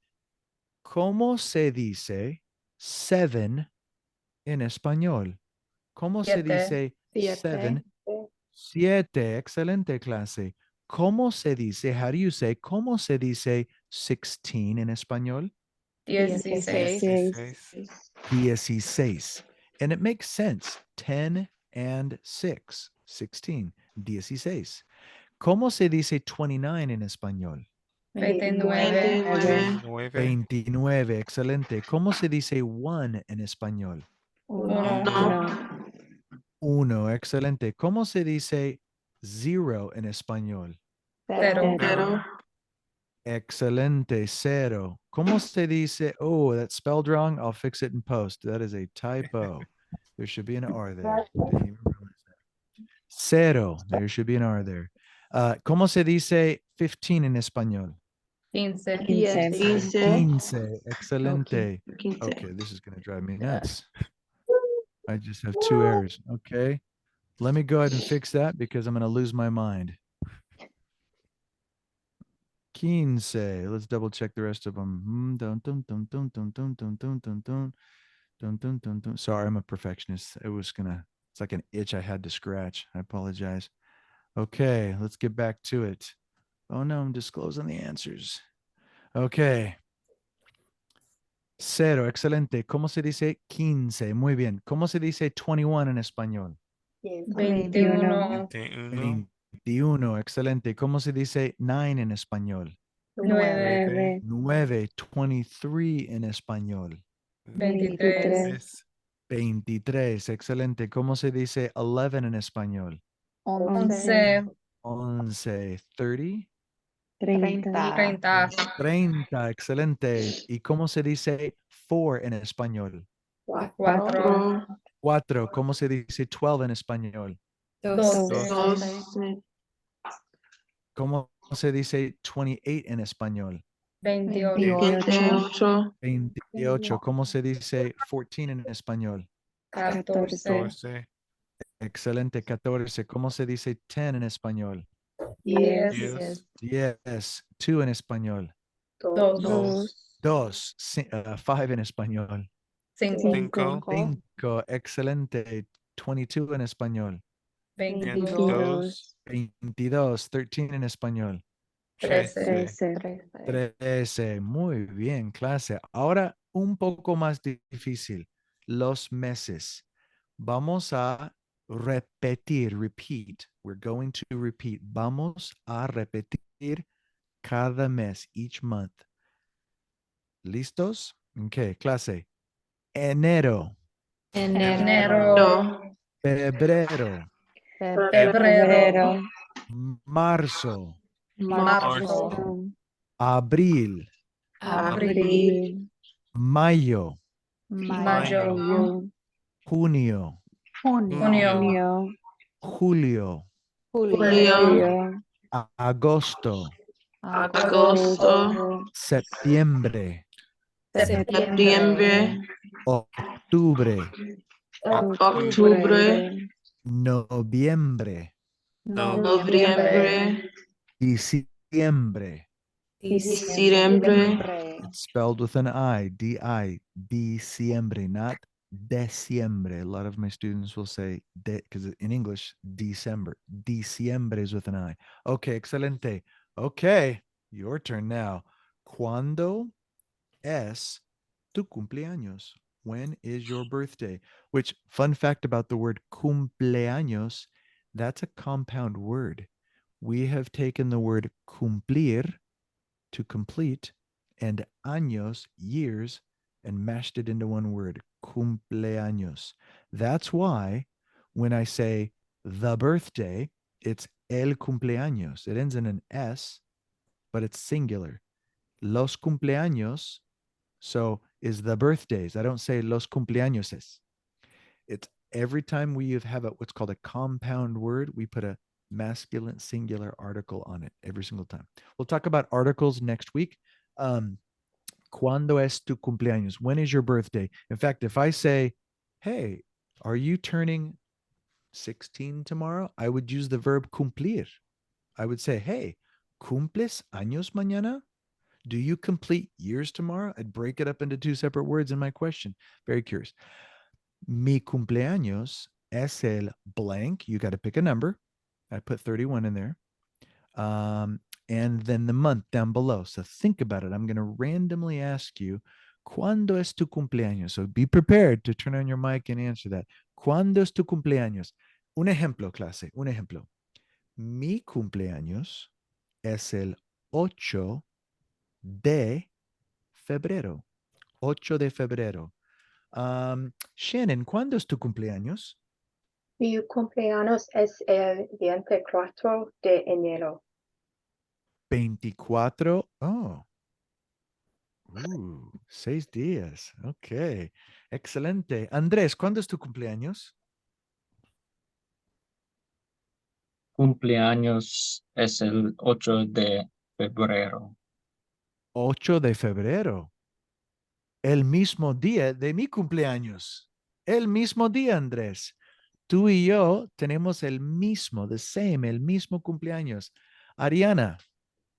¿Cómo se dice 7 en español? ¿Cómo se dice 7? 7. Excelente clase. ¿Cómo se dice, how do you say, cómo se dice 16 en español? 16. 16. And it makes sense. 10 and 6. 16. 16. ¿Cómo se dice 29 en español? 29. 29. Excelente. ¿Cómo se dice 1 en español? 1. Excelente. ¿Cómo se dice 0 en español? 0. Excelente. 0. ¿Cómo se dice? Oh, that's spelled wrong. I'll fix it in post. That is a typo. There should be an R there. Didn't even realize that. 0. There should be an R there. ¿Cómo se dice 15 en español? 15. 15. Excelente. 15. Okay, this is going to drive me nuts. I just have 2 errors. Okay. Let me go ahead and fix that because I'm going to lose my mind. 15. Let's double check the rest of them. Sorry, I'm a perfectionist. It's like an itch I had to scratch. I apologize. Okay, let's get back to it. Oh no, I'm disclosing the answers. Okay. 0, excelente. ¿Cómo se dice 15? Muy bien. ¿Cómo se dice 21 en español? 21. 21, excelente. ¿Cómo se dice 9 en español? 9. 9, 23 en español. 23. 23, excelente. ¿Cómo se dice 11 en español? 11. 11, 30. 30. 30, excelente. ¿Y cómo se dice 4 en español? 4. 4, ¿cómo se dice 12 en español? 12. ¿Cómo se dice 28 en español? 28. 28, ¿cómo se dice 14 en español? 14. Excelente, 14, ¿cómo se dice 10 en español? 10. 10, 2 en español. 2. 2, 5 en español. 5. 5, excelente, 22 en español. 22. 22, 13 en español. 13. 13, muy bien, clase. Ahora un poco más difícil, los meses. Vamos a repeat. We're going to repeat. Vamos a repetir cada mes, each month. ¿Listos? Ok, clase. Enero, Enero. febrero, Febrero. marzo, Marzo. abril, Abril. mayo, Mayo. junio, Junio. julio, Julio, agosto, agosto, septiembre, septiembre, octubre, octubre, noviembre, noviembre, diciembre. diciembre, It's spelled with an I, D-I, diciembre, not diciembre. A lot of my students will say, because in English, December. Diciembre is with an I. Okay, excelente. Okay, your turn now. ¿Cuándo es tu cumpleaños? When is your birthday? Which, fun fact about the word cumpleaños, that's a compound word. We have taken the word cumplir, to complete, and años, years, and mashed it into one word, cumpleaños. That's why when I say the birthday, it's el cumpleaños. It ends in an S, but it's singular. Los cumpleaños, so is the birthdays. I don't say los cumpleañoses. It's every time we have what's called a compound word, we put a masculine singular article on it every single time. We'll talk about articles next week. ¿Cuándo es tu cumpleaños? When is your birthday? In fact, if I say, hey, are you turning 16 tomorrow? I would use the verb cumplir. I would say, hey, ¿cumples años mañana? Do you complete years tomorrow? I'd break it up into two separate words in my question. Very curious. Mi cumpleaños es el blank. You got to pick a number. I put 31 in there. And then the month down below. So think about it. I'm going to randomly ask you, ¿cuándo es tu cumpleaños? So be prepared to turn on your mic and answer that. ¿Cuándo es tu cumpleaños? Un ejemplo, clase, un ejemplo. Mi cumpleaños es el 8 de febrero. 8 de febrero. Shannon, ¿cuándo es tu cumpleaños? Mi cumpleaños es el 24 de enero. 24. Oh. 6 días. Ok. Excelente. Andrés, ¿cuándo es tu cumpleaños? Cumpleaños es el 8 de febrero. 8 de febrero. El mismo día de mi cumpleaños. El mismo día, Andrés. Tú y yo tenemos el mismo, el mismo cumpleaños. Ariana,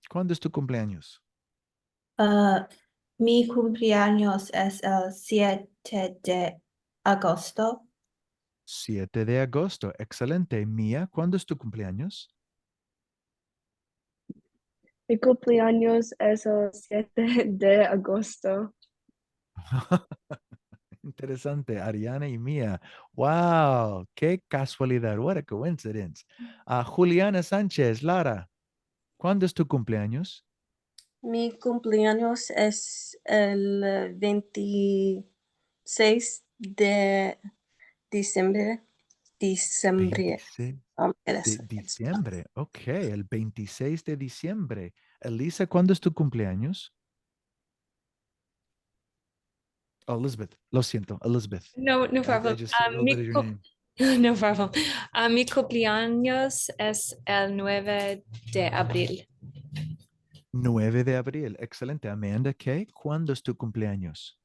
¿cuándo es tu cumpleaños? Mi cumpleaños es el 7 de agosto. 7 de agosto. Excelente. Mía, ¿cuándo es tu cumpleaños? Mi cumpleaños es el 7 de agosto. Interesante, Ariana y Mía. Wow, qué casualidad. What a coincidence. Juliana Sánchez, Lara, ¿cuándo es tu cumpleaños? Mi cumpleaños es el 26 de diciembre. 26 de diciembre. Ok, el 26 de diciembre. Elisa, ¿cuándo es tu cumpleaños? Oh, Elizabeth. Lo siento, Elizabeth. No, no I problem. just said a little bit of your name. No problem. Mi cumpleaños es el 9 de abril. 9 de abril. Excelente. Amanda, ¿qué? ¿Cuándo es tu cumpleaños?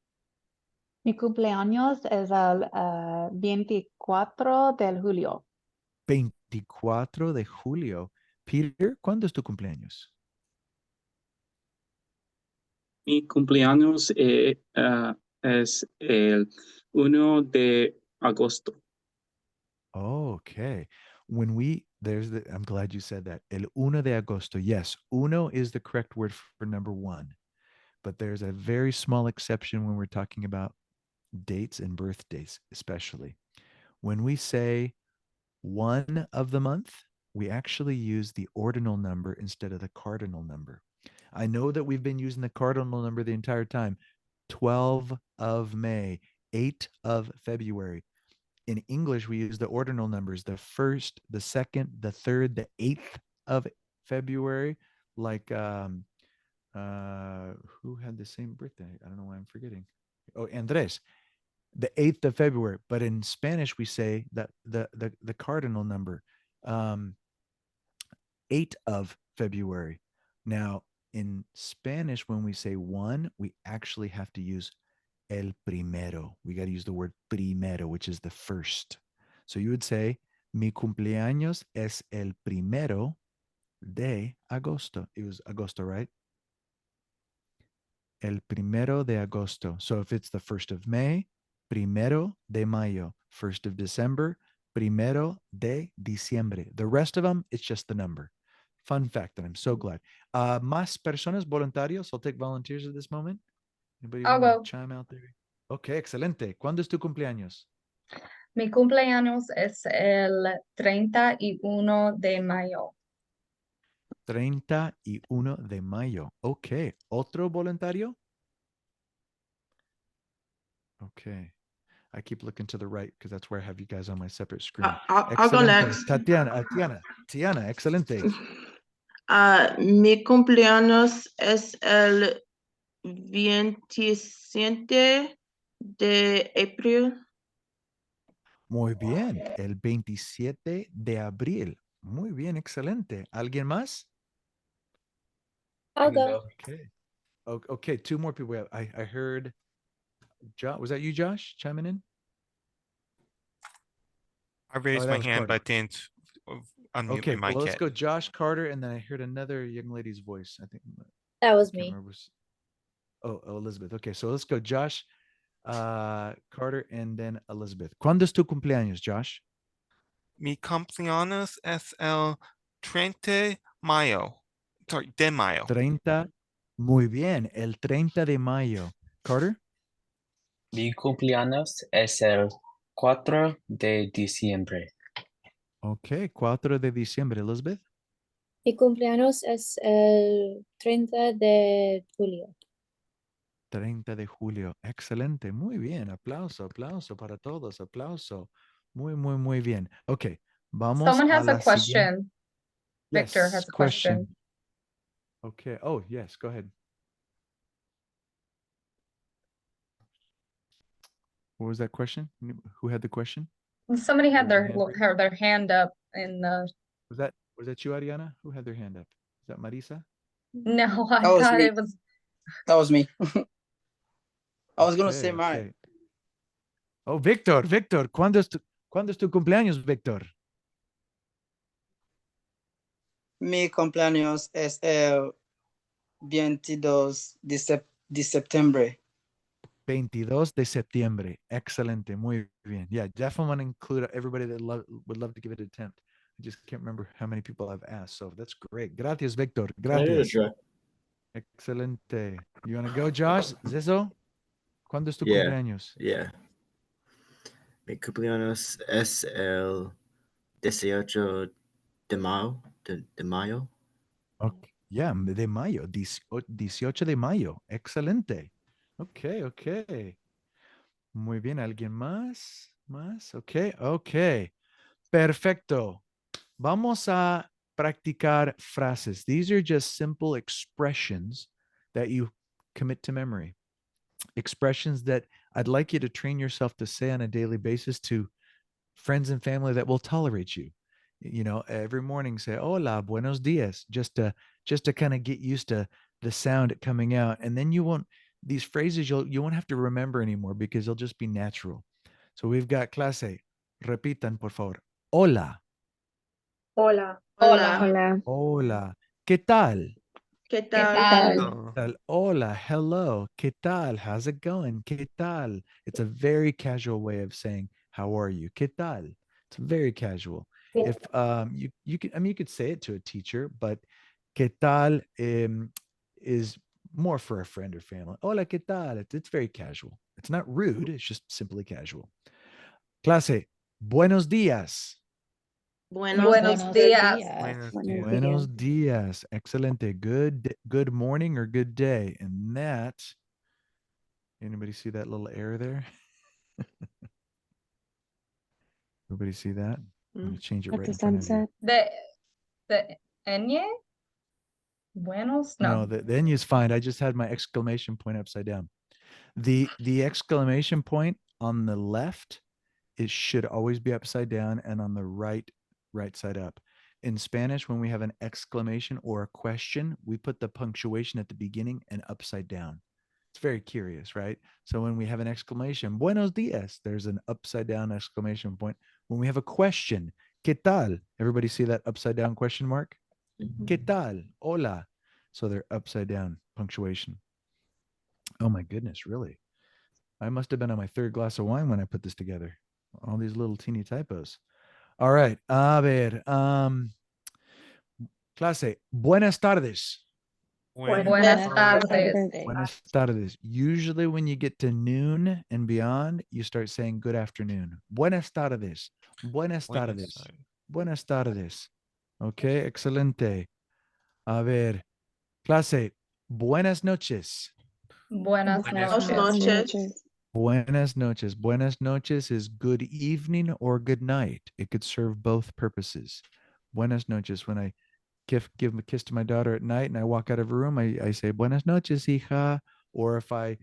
Mi cumpleaños es el 24 de julio. 24 de julio. Peter, ¿cuándo es tu cumpleaños? Mi cumpleaños es el 1 de agosto. Okay. I'm glad you said that. El 1 de agosto. Yes, uno is the correct word for number 1. But there's a very small exception when we're talking about dates and birthdays, especially. When we say 1 of the month, we actually use the ordinal number instead of the cardinal number. I know that we've been using the cardinal number the entire time. 12 of May, 8 of February. In English, we use the ordinal numbers, the 1st, the 2nd, the 3rd, the 8th of February. Like, who had the same birthday? I don't know why I'm forgetting. Oh, Andres, the 8th of February. But in Spanish, we say that the cardinal number, 8 of February. Now, in Spanish, when we say one, we actually have to use el primero. We got to use the word primero, which is the first. So you would say, mi cumpleaños es el primero de agosto. It was agosto, right? El primero de agosto. So if it's the 1st of May, primero de mayo. 1st of December, primero de diciembre. The rest of them, it's just the number. Fun fact that I'm so glad. Más personas voluntarios. I'll take volunteers at this moment. Anybody I'll want go. to chime out there? Okay, excelente. ¿Cuándo es tu cumpleaños? Mi cumpleaños es el 31 de mayo. 31 de mayo. Okay. ¿Otro voluntario? Okay. I keep looking to the right because that's where I have you guys on my separate screen. I'll go next. Tiana, excelente. Mi cumpleaños es el 27 de abril. Muy bien, el 27 de abril. Muy bien, excelente. ¿Alguien más? I'll go. Okay. Okay, two more people. I heard, was that you, Josh, chiming in? I raised that my was hand, Carter. but didn't unmute Okay, my mic well, let's yet. go Josh, Carter, and then I heard another young lady's voice. I think. That was Can't me. remember. Oh, Elizabeth. Okay, so let's go Josh, Carter, and then Elizabeth. ¿Cuándo es tu cumpleaños, Josh? Mi cumpleaños es el 30 mayo. Sorry, de mayo. 30. Muy bien, el 30 de mayo. Carter? Mi cumpleaños es el 4 de diciembre. Okay, 4 de diciembre. Elizabeth? Mi cumpleaños es el 30 de julio. 30 de julio. Excelente. Muy bien. Aplauso, aplauso para todos. Aplauso. Muy, muy, muy bien. Okay, vamos Someone has a a la question. siguiente. Victor Yes, has a question. Okay. Oh, yes. Go ahead. What was that question? Who had the question? Somebody had There was a their hand up in the. Was that you, Ariana? Who had their hand up? Is that Marisa? No, I That was thought me. it was. That was me. I was gonna say Okay, mine. okay. Oh, Victor, ¿cuándo es tu cumpleaños, Victor? Mi cumpleaños es el 22 de septiembre. 22 de septiembre. Excelente. Muy bien. Yeah, definitely want to include everybody that would love to give it an attempt. I just can't remember how many people I've asked. So that's great. Gracias, Victor. Gracias. Excelente. You want to go, Josh? Zezo? ¿Cuándo es tu cumpleaños? Yeah. Mi cumpleaños es el 18 de mayo. De mayo. Okay. Yeah, de mayo. 18 de mayo. Excelente. Okay, okay. Muy bien. ¿Alguien más? ¿Más? Okay, okay. Perfecto. Vamos a practicar frases. These are just simple expressions that you commit to memory. Expressions that I'd like you to train yourself to say on a daily basis to friends and family that will tolerate you. You know, every morning say hola, buenos dias, just to kind of get used to the sound coming out. And then these phrases you won't have to remember anymore because they'll just be natural. So we've got clase. Repitan, por favor. Hola. Hola. Hola. Hola. Hola. ¿Qué tal? ¿Qué ¿Qué tal? tal? Tal. Hola. Hello. ¿Qué tal? How's it going? ¿Qué tal? It's a very casual way of saying how are you? ¿Qué tal? It's very casual. If you could, I mean, you could say it to a teacher, but ¿qué tal is more for a friend or family. Hola, ¿qué tal? It's very casual. It's not rude. It's just simply casual. Clase. Buenos días. Buenos días. Buenos días. Excelente. Good morning or good day. And that, anybody see that little error there? Everybody see that? I'm going to change it At right the in front of you. sunset. The Enye? Buenos? No, No. the N is fine. I just had my exclamation point upside down. The exclamation point on the left, it should always be upside down, and on the right side up. in Spanish, when we have an exclamation or a question, we put the punctuation at the beginning and upside down. It's very curious, right? So when we have an exclamation, buenos dias, there's an upside down exclamation point. When we have a question, ¿qué tal? Everybody see that upside down question mark? ¿Qué tal? Hola. So they're upside down punctuation. Oh my goodness, really? I must have been on my third glass of wine when I put this together. All these little teeny typos. All right. A ver. Clase, buenas tardes. Buenas tardes. Buenas tardes. Usually when you get to noon and beyond, you start saying good afternoon. Buenas tardes. Buenas tardes. Buenas tardes. Okay, excelente. A ver. Clase, buenas noches. Buenas Buenas noches. noches. Buenas noches. Buenas noches is good evening or good night. It could serve both purposes. Buenas noches. When I give a kiss to my daughter at night and I walk out of her room, I say buenas noches, hija. Or if I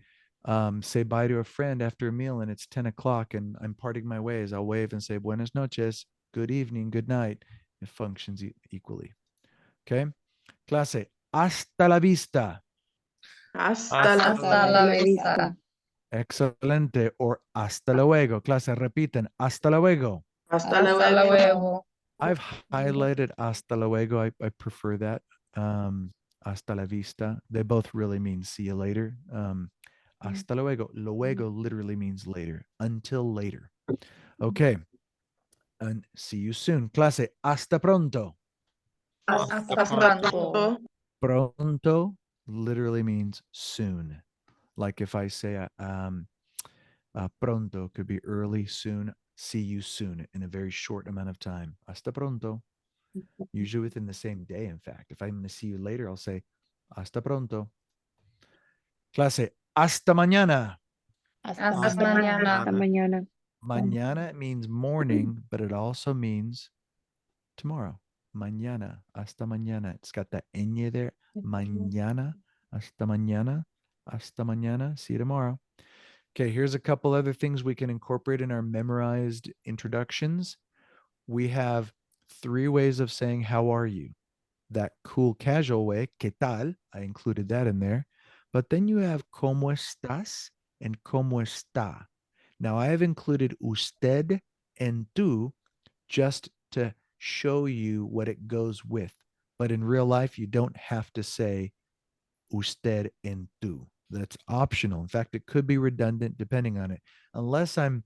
say bye to a friend after a meal and it's 10 o'clock and I'm parting my ways, I'll wave and say buenas noches, good evening, good night. It functions equally. Okay. Clase, hasta la vista. Hasta la Hasta la vista. Excelente. Or hasta luego. Clase, repiten, hasta luego. Hasta Hasta luego. luego. I've highlighted hasta luego. I prefer that. Hasta la vista. They both really mean see you later. Hasta luego. Luego literally means later. Until later. Okay. And see you soon. Clase, hasta pronto. Hasta pronto. Pronto literally means soon. Like if I say pronto could be early, soon, see you soon in a very short amount of time. Hasta pronto. Usually within the same day, in fact. If I'm going to see you later, I'll say hasta pronto. Clase, hasta mañana. Hasta mañana. Hasta mañana. Mañana means morning, but it also means tomorrow. Mañana, hasta mañana. It's got that ñ there. Mañana, hasta mañana, hasta mañana. See you tomorrow. Okay, here's a couple other things we can incorporate in our memorized introductions. We have 3 ways of saying, how are you? That cool casual way, ¿qué tal? I included that in there. But then you have ¿cómo estás? And ¿cómo está? Now I have included usted and tú just to show you what it goes with. But in real life, you don't have to say usted and tú. That's optional. In fact, it could be redundant depending on it. Unless I'm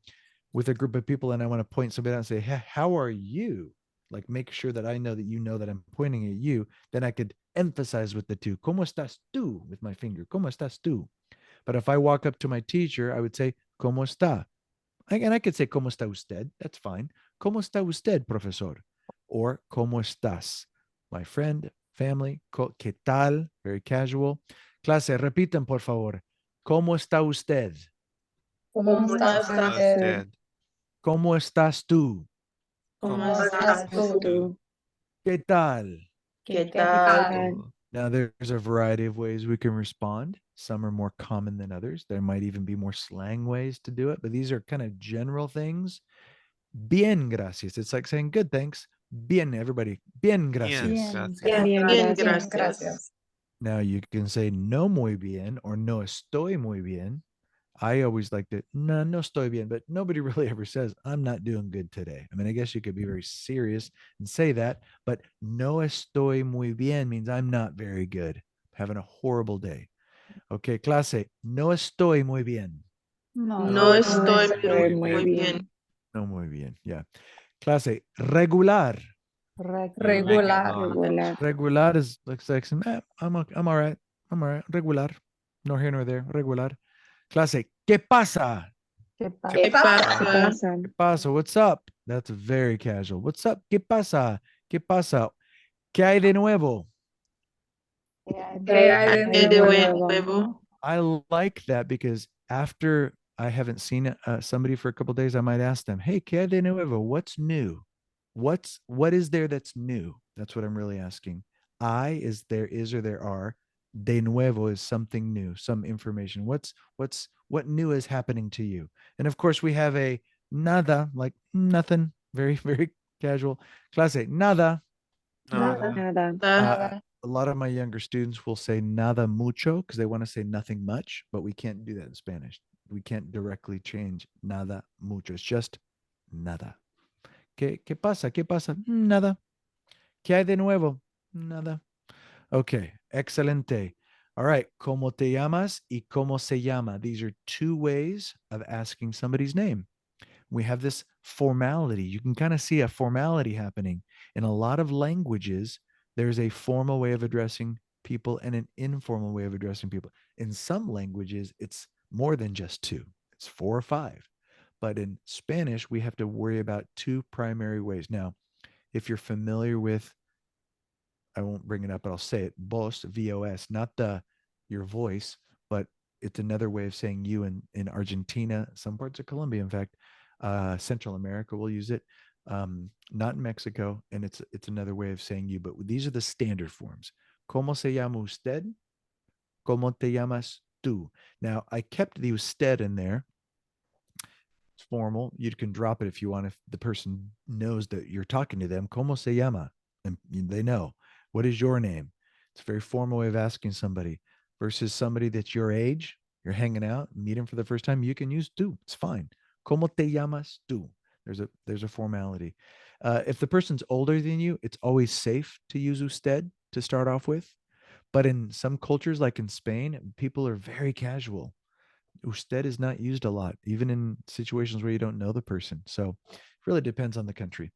with a group of people and I want to point somebody out and say, hey, how are you? Like make sure that I know that you know that I'm pointing at you. Then I could emphasize with the tú. ¿Cómo estás tú? With my finger. ¿Cómo estás tú? But if I walk up to my teacher, I would say, ¿cómo está? And I could say, ¿cómo está usted? That's fine. ¿Cómo está usted, profesor? Or, ¿cómo estás? My friend, family, ¿qué tal? Very casual. Clase, repiten, por favor. ¿Cómo está usted? ¿Cómo estás usted? ¿Cómo estás tú? ¿Cómo estás tú? ¿Qué tal? ¿Qué tal? Now, there's a variety of ways we can respond. Some are more common than others. There might even be more slang ways to do it, but these are kind of general things. Bien, gracias. It's like saying good, thanks. Bien, everybody. Bien, gracias. Bien, gracias. Now, you can say no muy bien or no estoy muy bien. I always like to, no estoy bien, but nobody really ever says, I'm not doing good today. I mean, I guess you could be very serious and say that, but no estoy muy bien means I'm not very good, having a horrible day. Okay, clase, no estoy muy bien. No estoy muy bien. No muy bien, yeah. Clase, regular. Regular. Regular is looks like some, I'm all right. I'm all right. Regular. Nor here nor there. Regular. Clase, ¿qué pasa? ¿Qué ¿Qué pasa? ¿Qué pasa? What's up? That's very casual. What's up? ¿Qué pasa? ¿Qué pasa? ¿Qué hay de nuevo? ¿Qué hay de nuevo? I like that because after I haven't seen somebody for a couple of days, I might ask them, "Hey, ¿qué hay de nuevo? What's new? What is there that's new?" That's what I'm really asking. I is there is or there are. De nuevo is something new, some information. What new is happening to you? And of course, we have a nada, like nothing, very very casual. Clase, nada. Nada. Nada. A lot of my younger students will say nada mucho because they want to say nothing much, but we can't do that in Spanish. We can't directly change nada mucho. It's just nada. ¿Qué pasa? ¿Qué pasa? Nada. ¿Qué hay de nuevo? Nada. Okay, excelente. All right, ¿cómo te llamas y cómo se llama? These are two ways of asking somebody's name. We have this formality. You can kind of see a formality happening. In a lot of languages, there's a formal way of addressing people and an informal way of addressing people. In some languages, it's more than just two, it's 4 or 5. But in Spanish, we have to worry about two primary ways. Now, if you're familiar with, I won't bring it up, but I'll say it, vos, V-O-S, not your voice, but it's another way of saying you in Argentina, some parts of Colombia, in fact, Central America will use it, not in Mexico, and it's another way of saying you, but these are the standard forms. ¿Cómo se llama usted? ¿Cómo te llamas tú? Now, I kept the usted in there. It's formal. You can drop it if you want, if the person knows that you're talking to them. ¿Cómo se llama? And they know. What is your name? It's a very formal way of asking somebody versus somebody that's your age. You're hanging out, meet them for the first time. You can use tú. It's fine. ¿Cómo te llamas tú? There's a formality. If the person's older than you, it's always safe to use usted to start off with. But in some cultures, like in Spain, people are very casual. Usted is not used a lot, even in situations where you don't know the person. So it really depends on the country.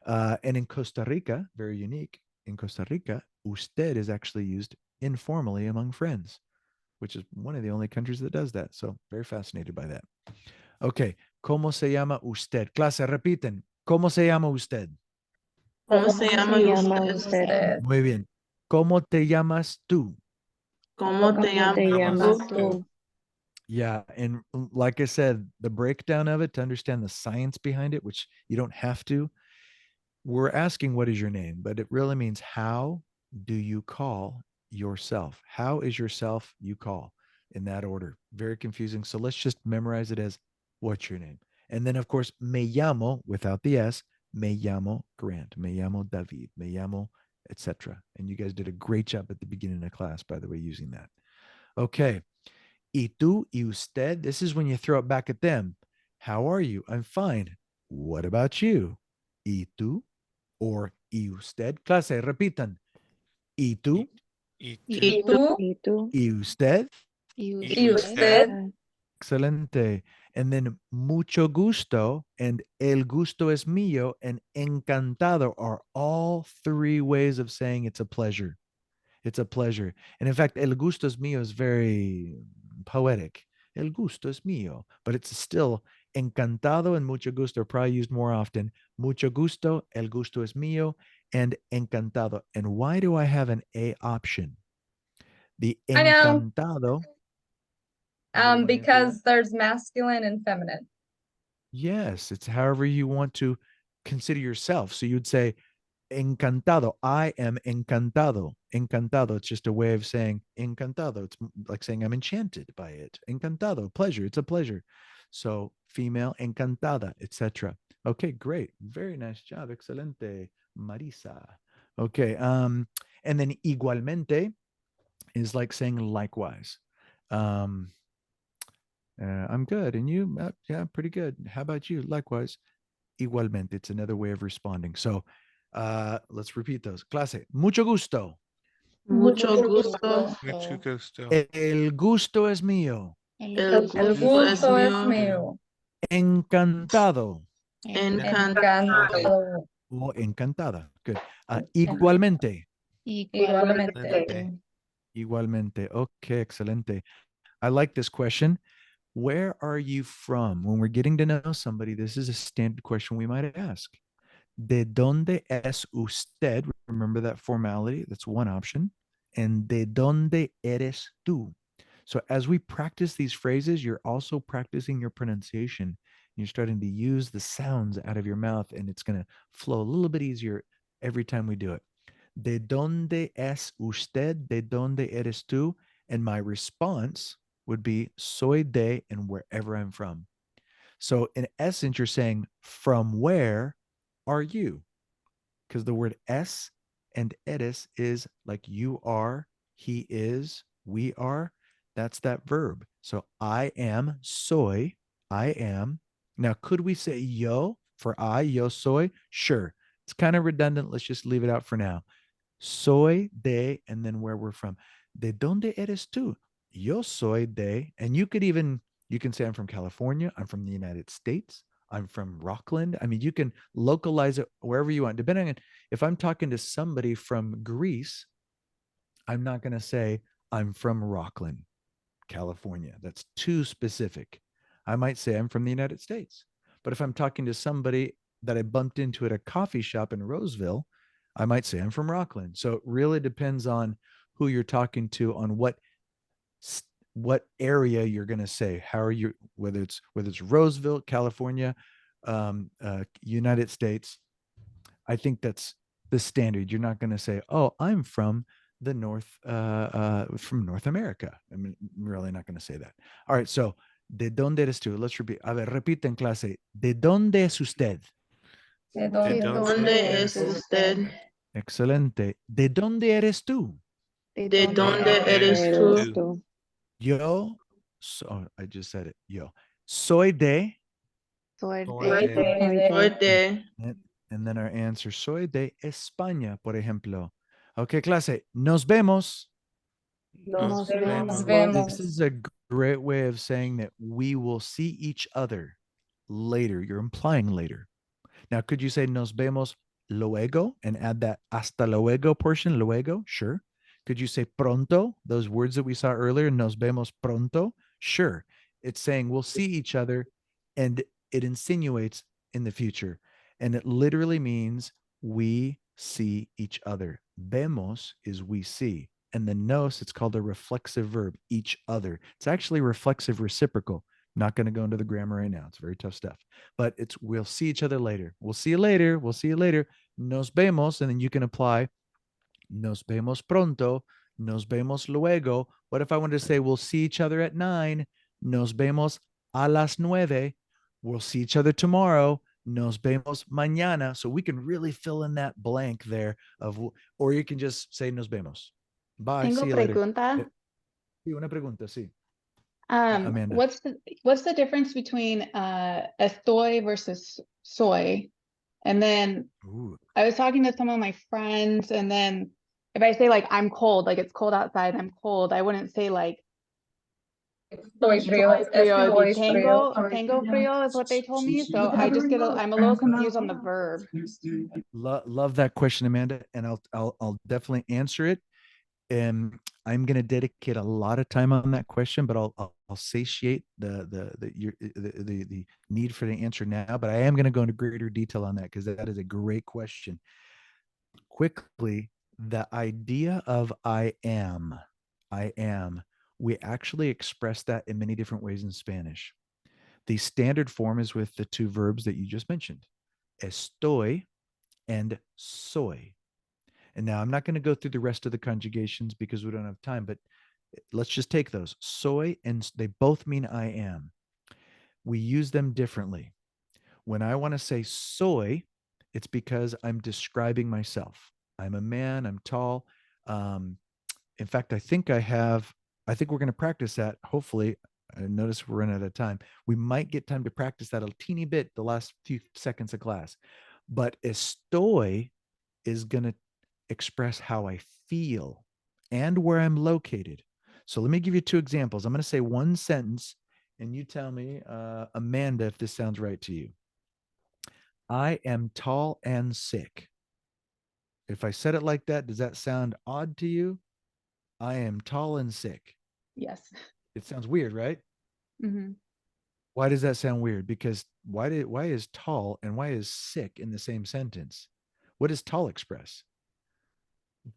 And in Costa Rica, very unique, in Costa Rica, usted is actually used informally among friends, which is one of the only countries that does that. So very fascinated by that. Okay. ¿Cómo se llama usted? Clase, repiten. ¿Cómo se llama usted? ¿Cómo se llama usted? Muy bien. ¿Cómo te llamas tú? ¿Cómo te llamas tú? Yeah. And like I said, the breakdown of it to understand the science behind it, which you don't have to, we're asking what is your name, but it really means how do you call yourself? How is yourself you call in that order? Very confusing. So let's just memorize it as what's your name? And then, of course, me llamo without the S, me llamo Grant, me llamo David, me llamo, etc. And you guys did a great job at the beginning of class, by the way, using that. Okay. Y tú y usted, this is when you throw it back at them. How are you? I'm fine. What about you? Y tú or y usted. Clase, repitan. Y tú. Y ¿Y tú? ¿Y tú? Y usted. ¿Y usted? Excelente. And then mucho gusto and el gusto es mío and encantado are all 3 ways of saying it's a pleasure. It's a pleasure. And in fact, el gusto es mío is very poetic. El gusto es mío, but it's still encantado and mucho gusto are probably used more often. Mucho gusto, el gusto es mío, and encantado. And why do I have an A option? The I know. encantado. Because there's masculine and feminine. Yes, it's however you want to consider yourself. So you'd say, encantado. I am encantado. Encantado. It's just a way of saying encantado. It's like saying I'm enchanted by it. Encantado. Pleasure. It's a pleasure. So female, encantada, etc. Okay, great. Very nice job. Excelente, Marisa. Okay. And then igualmente is like saying likewise. I'm good. And you? Yeah, pretty good. How about you? Likewise. Igualmente. It's another way of responding. So let's repeat those. Clase. Mucho gusto. Mucho gusto. Mucho gusto. El gusto es mío. El gusto es mío. Encantado. Encantado. O encantada. Good. Igualmente. Igualmente. Igualmente. Okay, excelente. I like this question. Where are you from? When we're getting to know somebody, this is a standard question we might ask. ¿De dónde es usted? Remember that formality. That's one option. And ¿de dónde eres tú? So as we practice these phrases, you're also practicing your pronunciation. You're starting to use the sounds out of your mouth, and it's going to flow a little bit easier every time we do it. ¿De dónde es usted? ¿De dónde eres tú? And my response would be soy de and wherever I'm from. So in essence, you're saying from where are you? Because the word es and eres is like you are, he is, we are. That's that verb. So I am, soy, I am. Now, could we say yo for I, yo soy? Sure. It's kind of redundant. Let's just leave it out for now. Soy de, and then where we're from. ¿De dónde eres tú? Yo soy de, and you can say I'm from California, I'm from the United States, I'm from Rockland. I mean, you can localize it wherever you want. Depending on if I'm talking to somebody from Greece, I'm not going to say I'm from Rockland, California. That's too specific. I might say I'm from the United States. But if I'm talking to somebody that I bumped into at a coffee shop in Roseville, I might say I'm from Rockland. So it really depends on who you're talking to, on what area you're going to say. How are you, whether it's Roseville, California, United States. I think that's the standard. You're not going to say, "Oh, I'm from the from North America." I mean, I'm really not going to say that. All right. So, ¿de dónde eres tú? Let's repeat. A ver, repite en clase. ¿De dónde es usted? ¿De ¿De dónde es usted? Excelente. ¿De dónde eres tú? ¿De dónde eres tú? Yo, so I just said it. Yo, soy de. Soy Soy de. de. And then our answer, soy de España, por ejemplo. Okay, clase, nos vemos. Nos This vemos. is a great way of saying that we will see each other later. You're implying later. Now, could you say nos vemos luego and add that hasta luego portion, luego? Sure. Could you say pronto, those words that we saw earlier, nos vemos pronto? Sure. It's saying we'll see each other, and it insinuates in the future. And it literally means we see each other. Vemos is we see. And the nos, it's called a reflexive verb, each other. It's actually reflexive reciprocal. Not going to go into the grammar right now. It's very tough stuff. But it's we'll see each other later. We'll see you later. We'll see you later. Nos vemos. And then you can apply nos vemos pronto. Nos vemos luego. What if I wanted to say we'll see each other at 9? Nos vemos a las 9. We'll see each other tomorrow. Nos vemos mañana. So we can really fill in that blank there of, or you can just say nos vemos. Bye. Tengo See you later. pregunta. Sí, una pregunta, sí. Amanda. What's the difference between estoy versus soy? And then I was talking to some of my friends, and then if I say like I'm cold, like it's cold outside, I'm cold, I wouldn't say like Estoy frío. Estoy frío. Tengo frío is what they told me. So I'm a little confused on the verb. Love that question, Amanda, and I'll definitely answer it. And I'm going to dedicate a lot of time on that question, but I'll satiate the need for the answer now. But I am going to go into greater detail on that because that is a great question. Quickly, the idea of I am, we actually express that in many different ways in Spanish. The standard form is with the two verbs that you just mentioned, estoy and soy. And now I'm not going to go through the rest of the conjugations because we don't have time, but let's just take those. Soy and they both mean I am. We use them differently. When I want to say soy, it's because I'm describing myself. I'm a man, I'm tall. In fact, I think we're going to practice that. Hopefully, I notice we're running out of time. We might get time to practice that a teeny bit the last few seconds of class. But estoy is going to express how I feel and where I'm located. So let me give you two examples. I'm going to say one sentence and you tell me, Amanda, if this sounds right to you. I am tall and sick. If I said it like that, does that sound odd to you? I am tall and sick. Yes. It sounds weird, right? Mm-hmm. Why does that sound weird? Because why is tall and why is sick in the same sentence? What does tall express?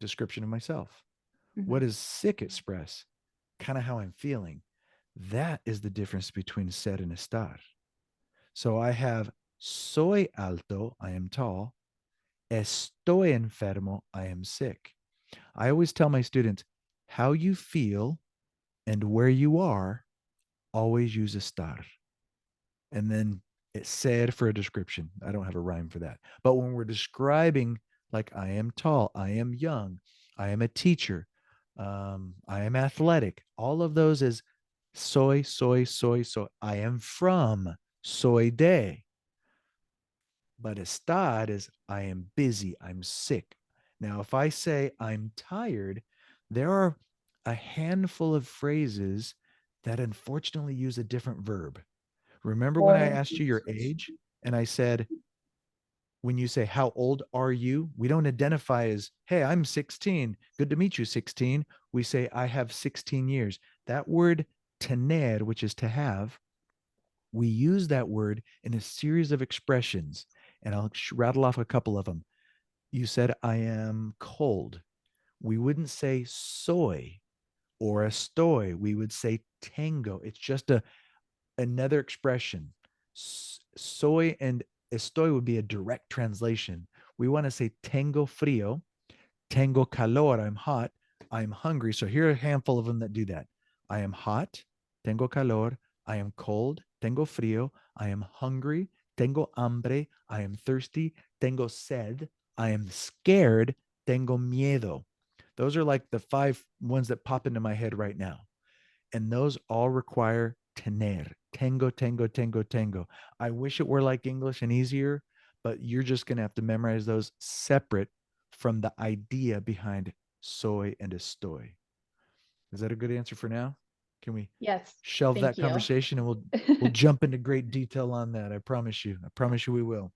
Description of myself. Mm-hmm. What does sick express? Kind of how I'm feeling. That is the difference between ser and estar. So I have soy alto, I am tall. Estoy enfermo, I am sick. I always tell my students, how you feel and where you are, always use estar. And then it's ser for a description. I don't have a rhyme for that. But when we're describing like I am tall, I am young, I am a teacher, I am athletic. All of those is soy, soy, soy, soy. I am from, soy de. But estar is I am busy, I'm sick. Now, if I say I'm tired, there are a handful of phrases that unfortunately use a different verb. Remember when I asked you your age and I said, when you say, how old are you? We don't identify as, hey, I'm 16. Good to meet you, 16. We say, I have 16 years. That word tener, which is to have, we use that word in a series of expressions. And I'll rattle off a couple of them. You said, I am cold. We wouldn't say soy or estoy. We would say tengo. It's just another expression. Soy and estoy would be a direct translation. We want to say tengo frío, tengo calor, I'm hot, I'm hungry. So here are a handful of them that do that. I am hot, tengo calor, I am cold, tengo frío, I am hungry, tengo hambre, I am thirsty, tengo sed, I am scared, tengo miedo. Those are like the 5 ones that pop into my head right now. And those all require tener. Tengo, tengo, tengo, tengo. I wish it were like English and easier, but you're just going to have to memorize those separate from the idea behind soy and estoy. Is that a good answer for now? Can we Yes. shelve Thank that you. conversation and we'll jump into great detail on that. I promise you. I promise you we will.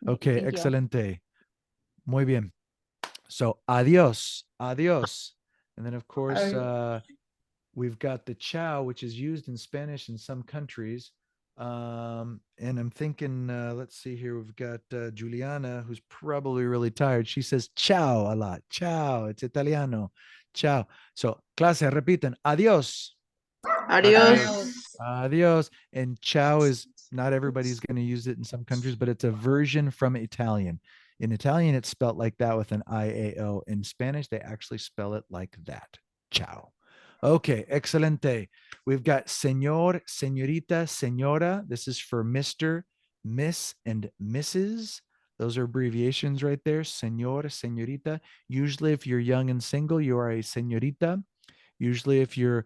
Okay, Thank you. excelente. Muy bien. So adios, adios. And then of course, we've got the ciao, which is used in Spanish in some countries. And I'm thinking, let's see here. We've got Juliana, who's probably really tired. She says ciao a lot. Ciao. It's Italiano. Ciao. So, clase, repiten. Adios. Adios. Adios. And ciao is not everybody's going to use it in some countries, but it's a version from Italian. In Italian, it's spelled like that with an IAO. In Spanish, they actually spell it like that. Ciao. Okay, excelente. We've got señor, señorita, señora. This is for Mr., Miss, and Mrs. Those are abbreviations right there. Señor, señorita. Usually, if you're young and single, you are a señorita. Usually, if you're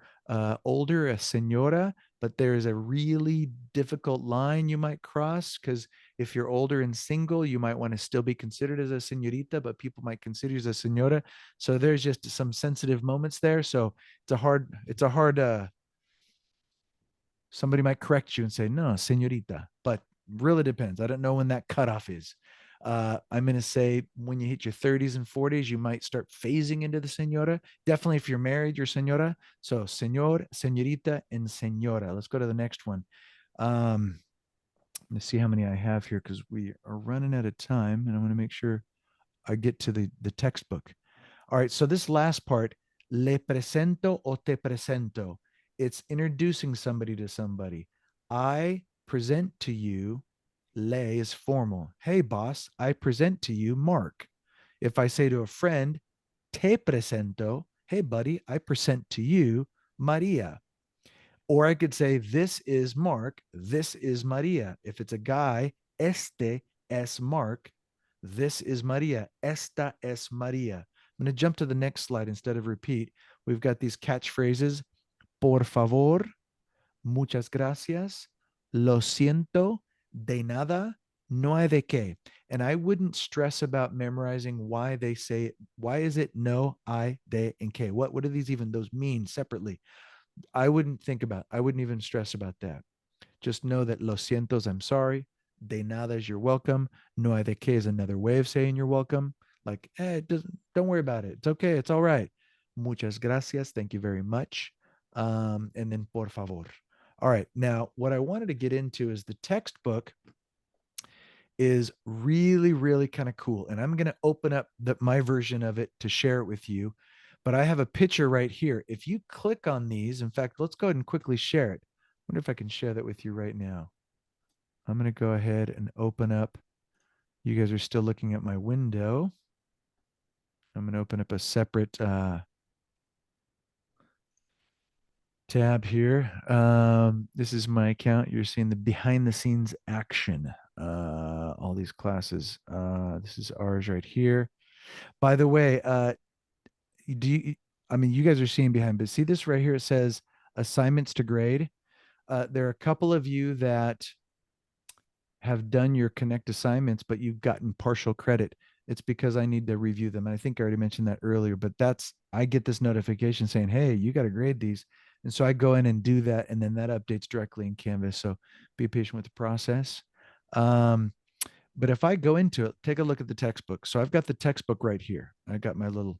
older, a señora. But there's a really difficult line you might cross because if you're older and single, you might want to still be considered as a señorita, but people might consider you as a señora. So there's just some sensitive moments there. So it's a hard, somebody might correct you and say, no, señorita, but really depends. I don't know when that cutoff is. I'm going to say when you hit your 30s and 40s, you might start phasing into the señora. Definitely if you're married, you're señora. So señor, señorita, and señora. Let's go to the next one. Let's see how many I have here because we are running out of time and I want to make sure I get to the textbook. All right, so this last part, le presento o te presento. It's introducing somebody to somebody. I present to you, le is formal. Hey, boss, I present to you Mark. If I say to a friend, te presento, hey, buddy, I present to you Maria. Or I could say, this is Mark, this is Maria. If it's a guy, este es Mark, this is Maria, esta es Maria. I'm going to jump to the next slide instead of repeat. We've got these catchphrases, por favor, muchas gracias, lo siento, de nada, no hay de qué. And I wouldn't stress about memorizing why they say it. Why is it no, I, de, and que? What do these even, those mean separately? I wouldn't even stress about that. Just know that lo sientos, I'm sorry. De nada is you're welcome. No hay de qué is another way of saying you're welcome. Like, don't worry about it. It's okay. It's all right. Muchas gracias. Thank you very much. And then por favor. All right. Now, what I wanted to get into is the textbook is really, really kind of cool. And I'm going to open up my version of it to share it with you. But I have a picture right here. If you click on these, in fact, let's go ahead and quickly share it. I wonder if I can share that with you right now. I'm going to go ahead and open up. You guys are still looking at my window. I'm going to open up a separate tab here. This is my account. You're seeing the behind the scenes action. All these classes. This is ours right here. By the way, do you, I mean, you guys are seeing behind, but see this right here? It says assignments to grade. There are a couple of you that have done your Connect assignments, but you've gotten partial credit. It's because I need to review them. I think I already mentioned that earlier, but I get this notification saying, hey, you got to grade these. And so I go in and do that. And then that updates directly in Canvas. So be patient with the process. But if I go into it, take a look at the textbook. So I've got the textbook right here. I got my little,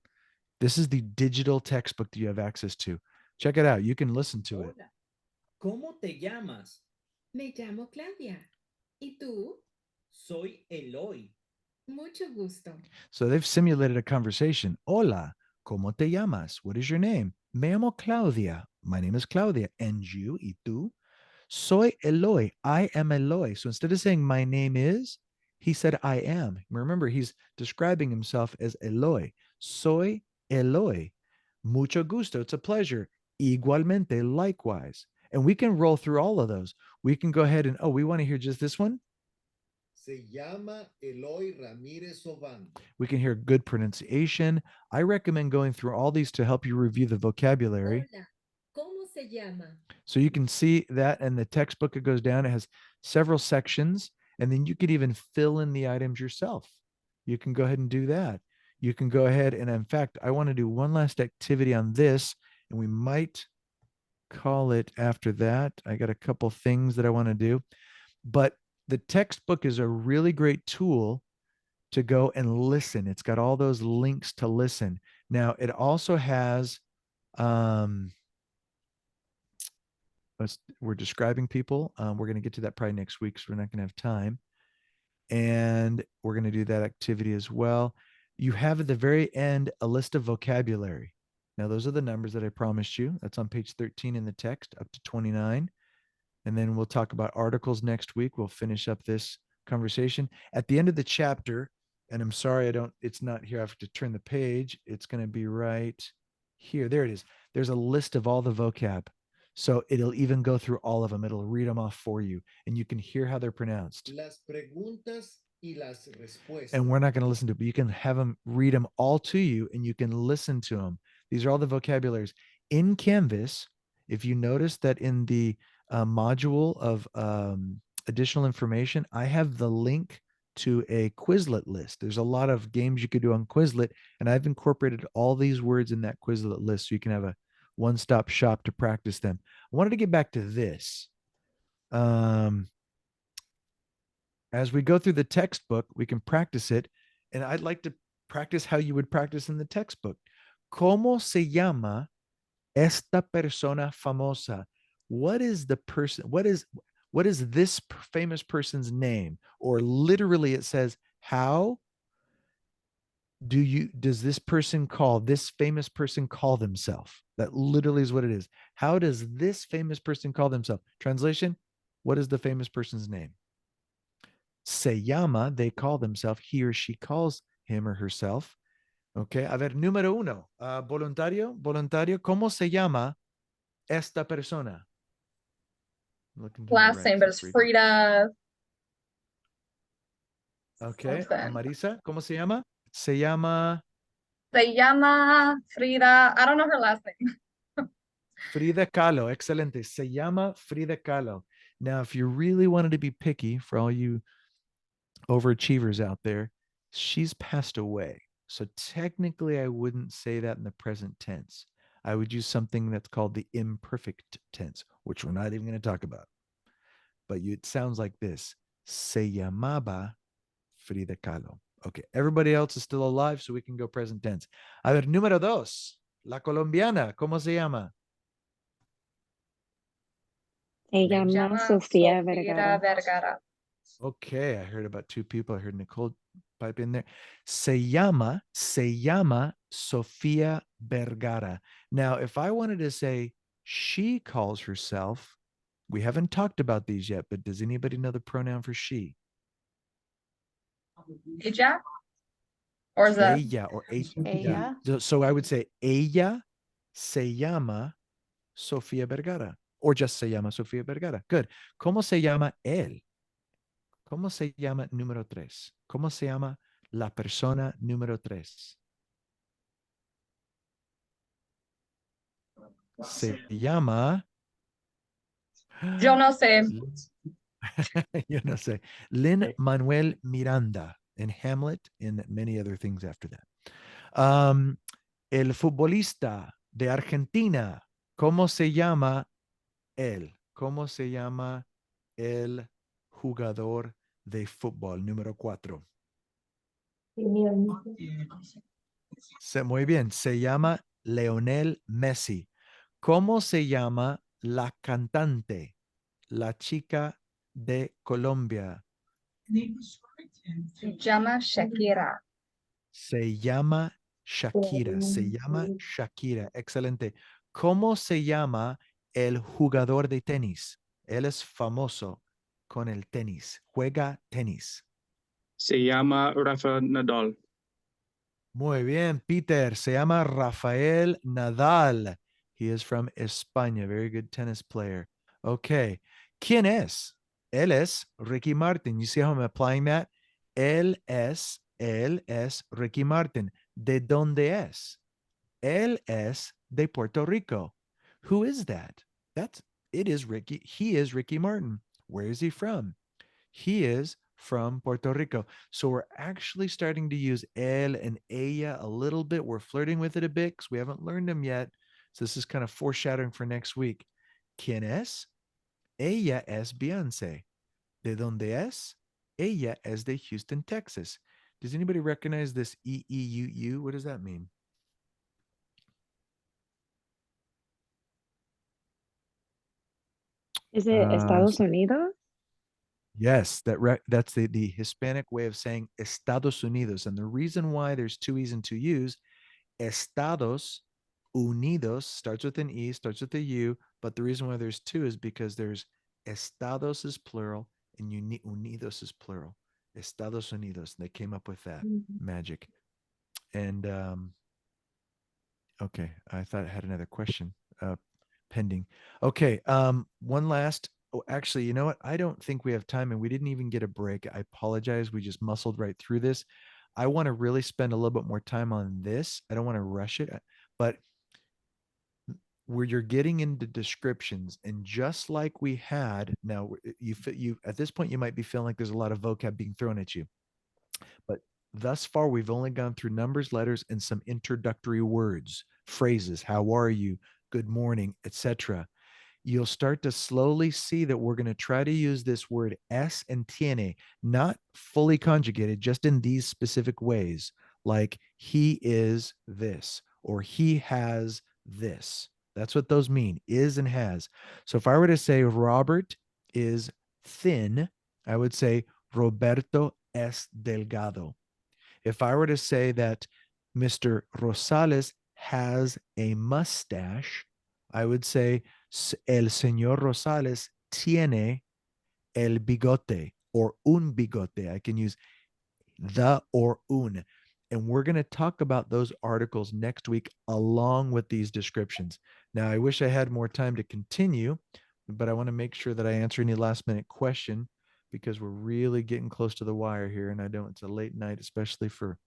this is the digital textbook that you have access to. Check it out. You can listen to it. Hola. ¿Cómo te llamas? Me llamo Claudia. ¿Y tú? Soy Eloy. Mucho gusto. So they've simulated a conversation. Hola, ¿cómo te llamas? What is your name? Me llamo Claudia. My name is Claudia. And you? ¿Y tú? Soy Eloy. I am Eloy. So instead of saying my name is, he said I am. Remember, he's describing himself as Eloy. Soy Eloy. Mucho gusto. It's a pleasure. Igualmente, likewise. And we can roll through all of those. We can go ahead and, we want to hear just this one. Se llama Eloy Ramírez Obando. We can hear good pronunciation. I recommend going through all these to help you review the vocabulary. Hola. ¿Cómo se llama? So you can see that in the textbook, it goes down. It has several sections, and then you could even fill in the items yourself. You can go ahead and do that. You can go ahead and, in fact, I want to do one last activity on this, and we might call it after that. I got a couple things that I want to do, but the textbook is a really great tool to go and listen. It's got all those links to listen. Now, it also has, we're describing people. We're going to get to that probably next week, so we're not going to have time. And we're going to do that activity as well. You have at the very end a list of vocabulary. Now, those are the numbers that I promised you. That's on page 13 in the text, up to 29. And then we'll talk about articles next week. We'll finish up this conversation. At the end of the chapter, and I'm sorry, it's not here. I have to turn the page. It's going to be right here. There it is. There's a list of all the vocab. So it'll even go through all of them. It'll read them off for you, and you can hear how they're pronounced. Las preguntas y las respuestas. And we're not going to listen to it, but you can have them read them all to you, and you can listen to them. These are all the vocabularies. In Canvas, if you notice that in the module of additional information, I have the link to a Quizlet list. There's a lot of games you could do on Quizlet, and I've incorporated all these words in that Quizlet list so you can have a one-stop shop to practice them. I wanted to get back to this. As we go through the textbook, we can practice it, and I'd like to practice how you would practice in the textbook. ¿Cómo se llama esta persona famosa? What is the person? What is this famous person's name? Or literally it says, how does this famous person call themselves? That literally is what it is. How does this famous person call themselves? Translation, what is the famous person's name? Se llama, they call themselves, he or she calls him or herself. Okay, a ver, número uno, voluntario, ¿cómo se llama esta persona? Last name, but it's Frida. Okay, something. Marisa, ¿cómo se llama? Se llama Frida. I don't know her last name. Frida Kahlo. Excelente. Se llama Frida Kahlo. Now, if you really wanted to be picky, for all you overachievers out there, she's passed away. So technically, I wouldn't say that in the present tense. I would use something that's called the imperfect tense, which we're not even going to talk about. But it sounds like this. Se llamaba Frida Kahlo. Okay, everybody else is still alive, so we can go present tense. A ver, número dos. La colombiana, ¿cómo se llama? Se llama Sofía Vergara. Okay, I heard about two people. I heard Nicole pipe in there. Se llama Sofía Vergara. Now, if I wanted to say she calls herself, we haven't talked about these yet, but does anybody know the pronoun for she? Ella? Or is that? Ella or ella. Ella. So I would say ella se llama Sofía Vergara, or just se llama Sofía Vergara. Good. ¿Cómo se llama él? ¿Cómo se llama número tres? ¿Cómo se llama la persona número 3? Se llama... Yo no sé. Yo no sé. Lin-Manuel Miranda in Hamlet and many other things after that. El futbolista de Argentina, ¿cómo se llama él? ¿Cómo se llama el jugador de fútbol número 4? Muy bien, se llama Leonel Messi. ¿Cómo se llama la cantante, la chica de Colombia? Se llama Shakira. Se llama Shakira. Se llama Shakira. Excelente. ¿Cómo se llama el jugador de tenis? Él es famoso con el tenis. Juega tenis. Se llama Rafael Nadal. Muy bien, Peter. Se llama Rafael Nadal. He is from España. Very good tennis player. Okay. ¿Quién es? Él es Ricky Martin. You see how I'm applying that? Él es Ricky Martin. ¿De dónde es? Él es de Puerto Rico. Who is that? It is Ricky. He is Ricky Martin. Where is he from? He is from Puerto Rico. So we're actually starting to use él and ella a little bit. We're flirting with it a bit because we haven't learned them yet. So this is kind of foreshadowing for next week. ¿Quién es? Ella es Beyoncé. ¿De dónde es? Ella es de Houston, Texas. Does anybody recognize this EEUU? What does that mean? Is it Estados Unidos? Yes, that's the Hispanic way of saying Estados Unidos. And the reason why there's two E's and two U's, Estados Unidos starts with an E, starts with a U, but the reason why there's two is because there's Estados is plural and Unidos is plural. Estados Unidos. They came up with that magic. And okay, I thought I had another question pending. Okay, one last. Oh, actually, you know what? I don't think we have time, and we didn't even get a break. I apologize. We just muscled right through this. I want to really spend a little bit more time on this. I don't want to rush it, but where you're getting into descriptions, and just like we had now, you at this point you might be feeling like there's a lot of vocab being thrown at you, but thus far we've only gone through numbers, letters, and some introductory words, phrases. How are you? Good morning, etc. You'll start to slowly see that we're going to try to use this word es and tiene, not fully conjugated, just in these specific ways, like he is this or he has this. That's what those mean, is and has. So if I were to say Robert is thin, I would say Roberto es delgado. If I were to say that Mr. Rosales has a mustache, I would say el señor Rosales tiene el bigote or un bigote. I can use the or un. And we're going to talk about those articles next week along with these descriptions. Now, I wish I had more time to continue, but I want to make sure that I answer any last minute question because we're really getting close to the wire here. And I know it's a late night, especially for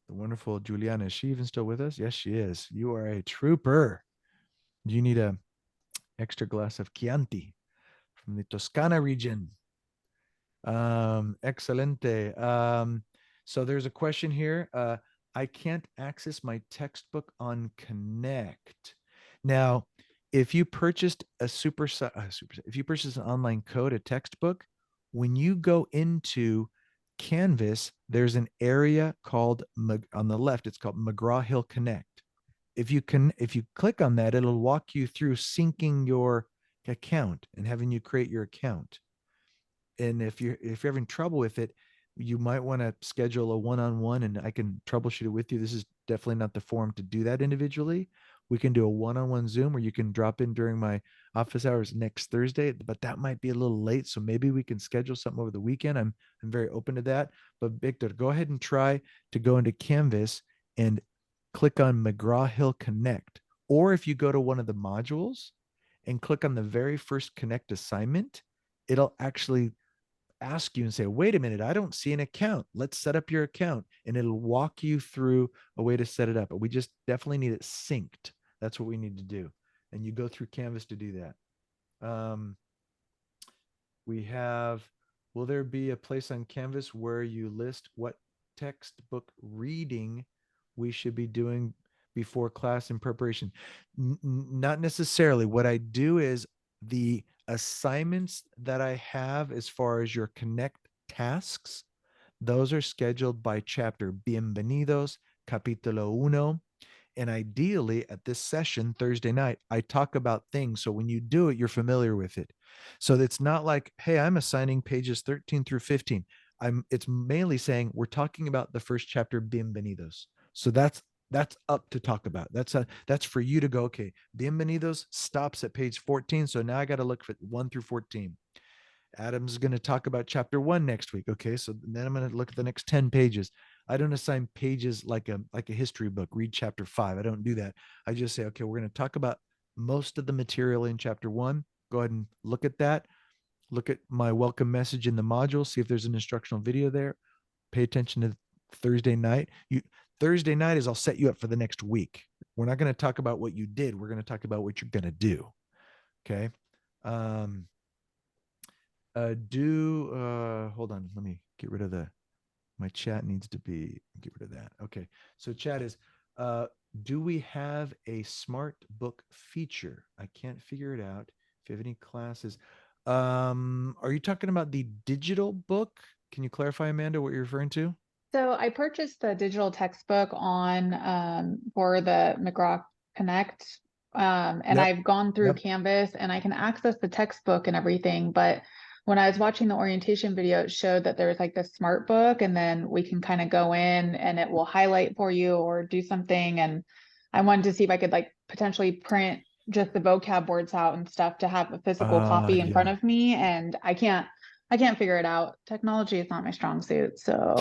the wonderful Juliana. Is she even still with us? Yes, she is. You are a trooper. You need a extra glass of Chianti from the Toscana region. Excelente. So there's a question here. I can't access my textbook on Connect. Now, if you purchased if you purchased an online code, a textbook, when you go into Canvas, there's an area called on the left, it's called McGraw-Hill Connect. If you click on that, it'll walk you through syncing your account and having you create your account. And if you're having trouble with it, you might want to schedule a one-on-one and I can troubleshoot it with you. This is definitely not the forum to do that individually. We can do a one-on-one Zoom, or you can drop in during my office hours next Thursday, but that might be a little late. So maybe we can schedule something over the weekend. I'm very open to that. But Victor, go ahead and try to go into Canvas and click on McGraw-Hill Connect. Or if you go to one of the modules and click on the very first Connect assignment, it'll actually ask you and say, wait a minute, I don't see an account. Let's set up your account. And it'll walk you through a way to set it up. But we just definitely need it synced. That's what we need to do. And you go through Canvas to do that. We have, will there be a place on Canvas where you list what textbook reading we should be doing before class in preparation? Not necessarily. What I do is the assignments that I have as far as your Connect tasks, those are scheduled by chapter. Bienvenidos, capítulo uno. And ideally at this session, Thursday night, I talk about things. So when you do it, you're familiar with it. So it's not like, hey, I'm assigning pages 13 through 15. It's mainly saying we're talking about the first chapter, Bienvenidos. So that's up to talk about. That's for you to go, okay, Bienvenidos stops at page 14. So now I got to look for 1 through 14. Adam's going to talk about chapter 1 next week. Okay. So then I'm going to look at the next 10 pages. I don't assign pages like a history book, read chapter 5. I don't do that. I just say, okay, we're going to talk about most of the material in chapter 1. Go ahead and look at that. Look at my welcome message in the module. See if there's an instructional video there. Pay attention to Thursday night. Thursday night is I'll set you up for the next week. We're not going to talk about what you did. We're going to talk about what you're going to do. Okay. Hold on. Let me get rid of my chat needs to be, get rid of that. Okay. So chat is, do we have a smart book feature? I can't figure it out. If you have any classes, are you talking about the digital book? Can you clarify, Amanda, what you're referring to? So I purchased the digital textbook on for the McGraw Connect. And Yep. I've gone through Canvas and I can access the textbook and everything. But when I was watching the orientation video, it showed that there was like the smart book, and then we can kind of go in and it will highlight for you or do something. And I wanted to see if I could like potentially print just the vocab words out and stuff to have a physical copy in front of me. And I can't figure it out. Technology is not my strong suit. So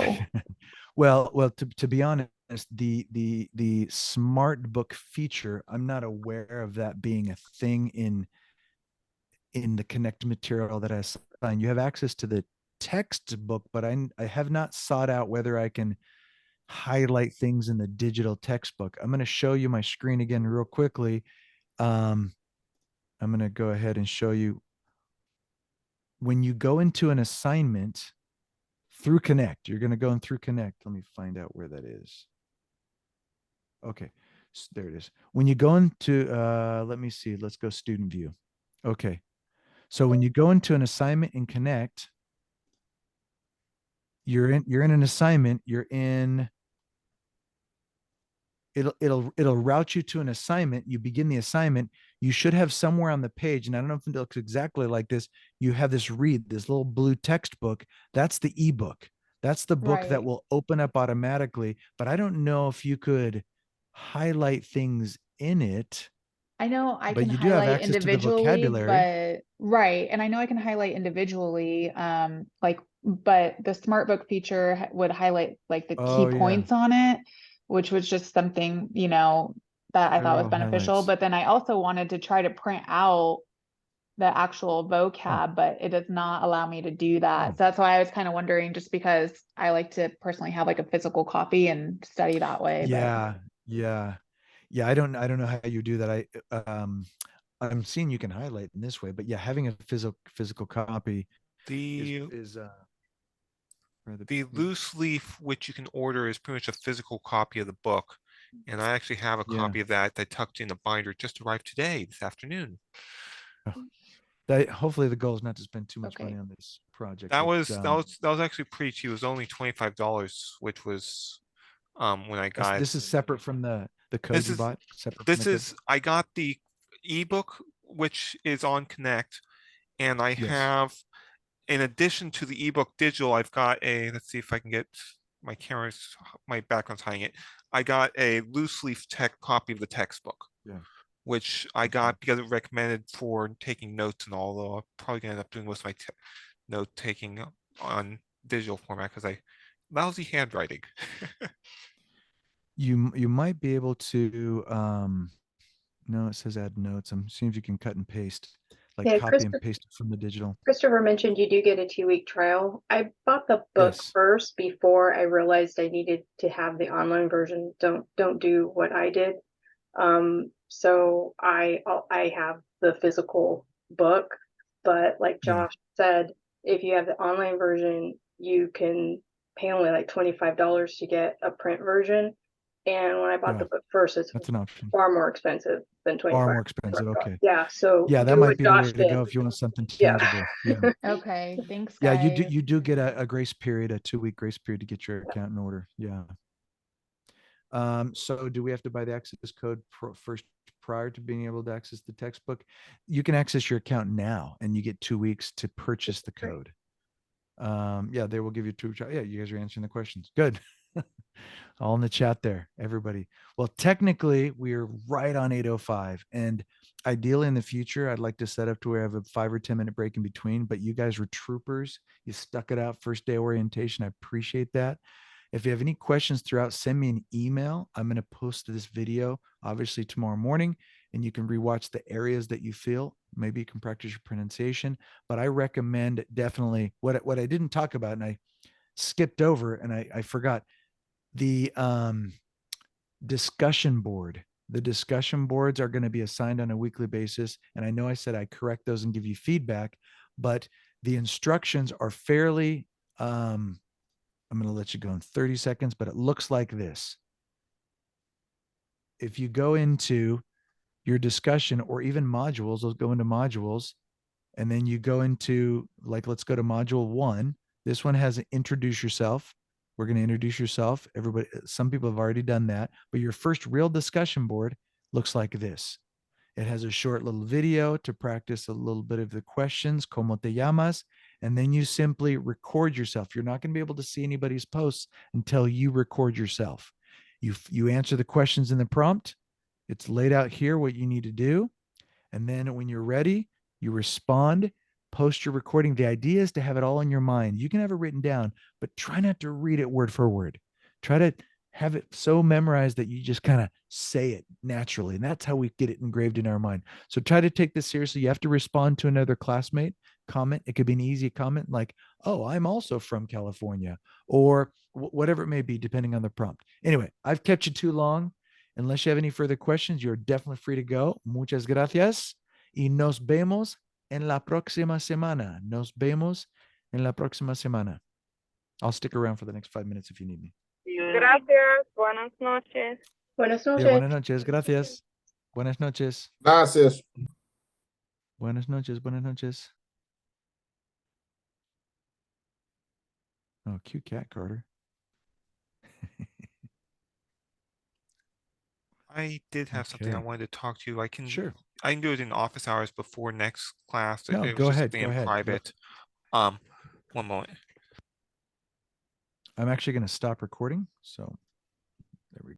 well, to be honest, the smart book feature, I'm not aware of that being a thing in the Connect material that I assigned. You have access to the textbook, but I have not sought out whether I can highlight things in the digital textbook. I'm going to show you my screen again real quickly. I'm going to go ahead and show you when you go into an assignment through Connect. You're going to go in through Connect. Let me find out where that is. Okay, so there it is. When you go into, let me see, let's go student view. Okay, so when you go into an assignment in Connect, you're in an assignment, it'll route you to an assignment. You begin the assignment. You should have somewhere on the page, and I don't know if it looks exactly like this. You have this little blue textbook. That's the ebook. That's the book that will open up automatically. But I don't know if you could highlight things in it. I know I But can you do have highlight access to the individually, vocabulary. right. And I know I can highlight individually, but the smart book feature would highlight like the key Oh yeah, points on it, which was just something, that I thought was parallel beneficial. highlights. But then I also wanted to try to print out the actual vocab, but it does not allow me to do that. Oh. So that's why I was kind of wondering, just because I like to personally have like a physical copy and study that way. Yeah. I don't know how you do that. I'm seeing you can highlight in this way, but yeah, having a physical copy is the loose leaf, which you can order, is pretty much a physical copy of the book. And I actually have a copy of that tucked in a binder, just arrived today, this afternoon. Hopefully the goal is not to spend too much money on this project. That was actually pretty cheap. It was only $25, which was when I got. This is separate from the code you bought. I got the ebook, which is on Connect, and I have, in addition to the ebook digital, I've got let's see if I can get my background's hiding it. I got a loose leaf copy of the textbook. Yeah. Which I got because it recommended for taking notes and all, though I'm probably gonna end up doing most of my note taking on digital format because I lousy handwriting. You might be able to no, it says add notes. I'm seeing if you can cut and paste. like Yeah, copy and paste it from the digital. Christopher mentioned you do get a 2-week trial. I bought the book Yes. first before I realized I needed to have the online version. Don't do what I did. So I have the physical book, but like Yeah. Josh said, if you have the online version, you can pay only like $25 to get a print version. And when I bought the Yeah. book first, it's That's an option. far more expensive than Far 25. more expensive. Okay. Yeah, so Yeah, that do might what be the way Josh to did. go if you want something Yeah. tangible. Yeah. Okay, thanks, Yeah, guys. you do get a grace period, a 2-week grace period to get your account in order. Yeah. So do we have to buy the access code first prior to being able to access the textbook? You can access your account now and you get 2 weeks to purchase the code. Yeah, they will give you 2. Yeah, you guys are answering the questions. Good. All in the chat there, everybody. Well, technically we're right on 8:05, and ideally in the future, I'd like to set up to where I have a 5 or 10 minute break in between, but you guys were troopers. You stuck it out first day orientation. I appreciate that. If you have any questions throughout, send me an email. I'm going to post this video, obviously, tomorrow morning, and you can rewatch the areas that you feel. Maybe you can practice your pronunciation, but I recommend definitely what I didn't talk about, and I skipped over, and I forgot the discussion board. The discussion boards are going to be assigned on a weekly basis. And I know I said I correct those and give you feedback, but the instructions are fairly, I'm going to let you go in 30 seconds, but it looks like this. If you go into your discussion or even modules, let's go into modules, and then you go into, like, let's go to module 1. This one has introduce yourself. We're going to introduce yourself. Everybody, some people have already done that, but your first real discussion board looks like this. It has a short little video to practice a little bit of the questions, ¿Cómo te llamas? And then you simply record yourself. You're not going to be able to see anybody's posts until you record yourself. You answer the questions in the prompt. It's laid out here what you need to do. And then when you're ready, you respond, post your recording. The idea is to have it all in your mind. You can have it written down, but try not to read it word for word. Try to have it so memorized that you just kind of say it naturally. And that's how we get it engraved in our mind. So try to take this seriously. You have to respond to another classmate comment. It could be an easy comment like, oh, I'm also from California, or whatever it may be, depending on the prompt. Anyway, I've kept you too long. Unless you have any further questions, you're definitely free to go. Muchas gracias. Y nos vemos en la próxima semana. Nos vemos en la próxima semana. I'll stick around for the next 5 minutes if you need me. Gracias. Buenas noches. Buenas Yeah, noches. buenas noches. Gracias. Buenas noches. Gracias. Buenas noches. Buenas noches. Oh, cute cat, Carter. I did have something I Okay. wanted to talk to you. I can Sure. I can do it in office hours before next class. No, It go was just ahead. something Go in ahead. private. One moment. I'm actually going to stop recording. So there we go.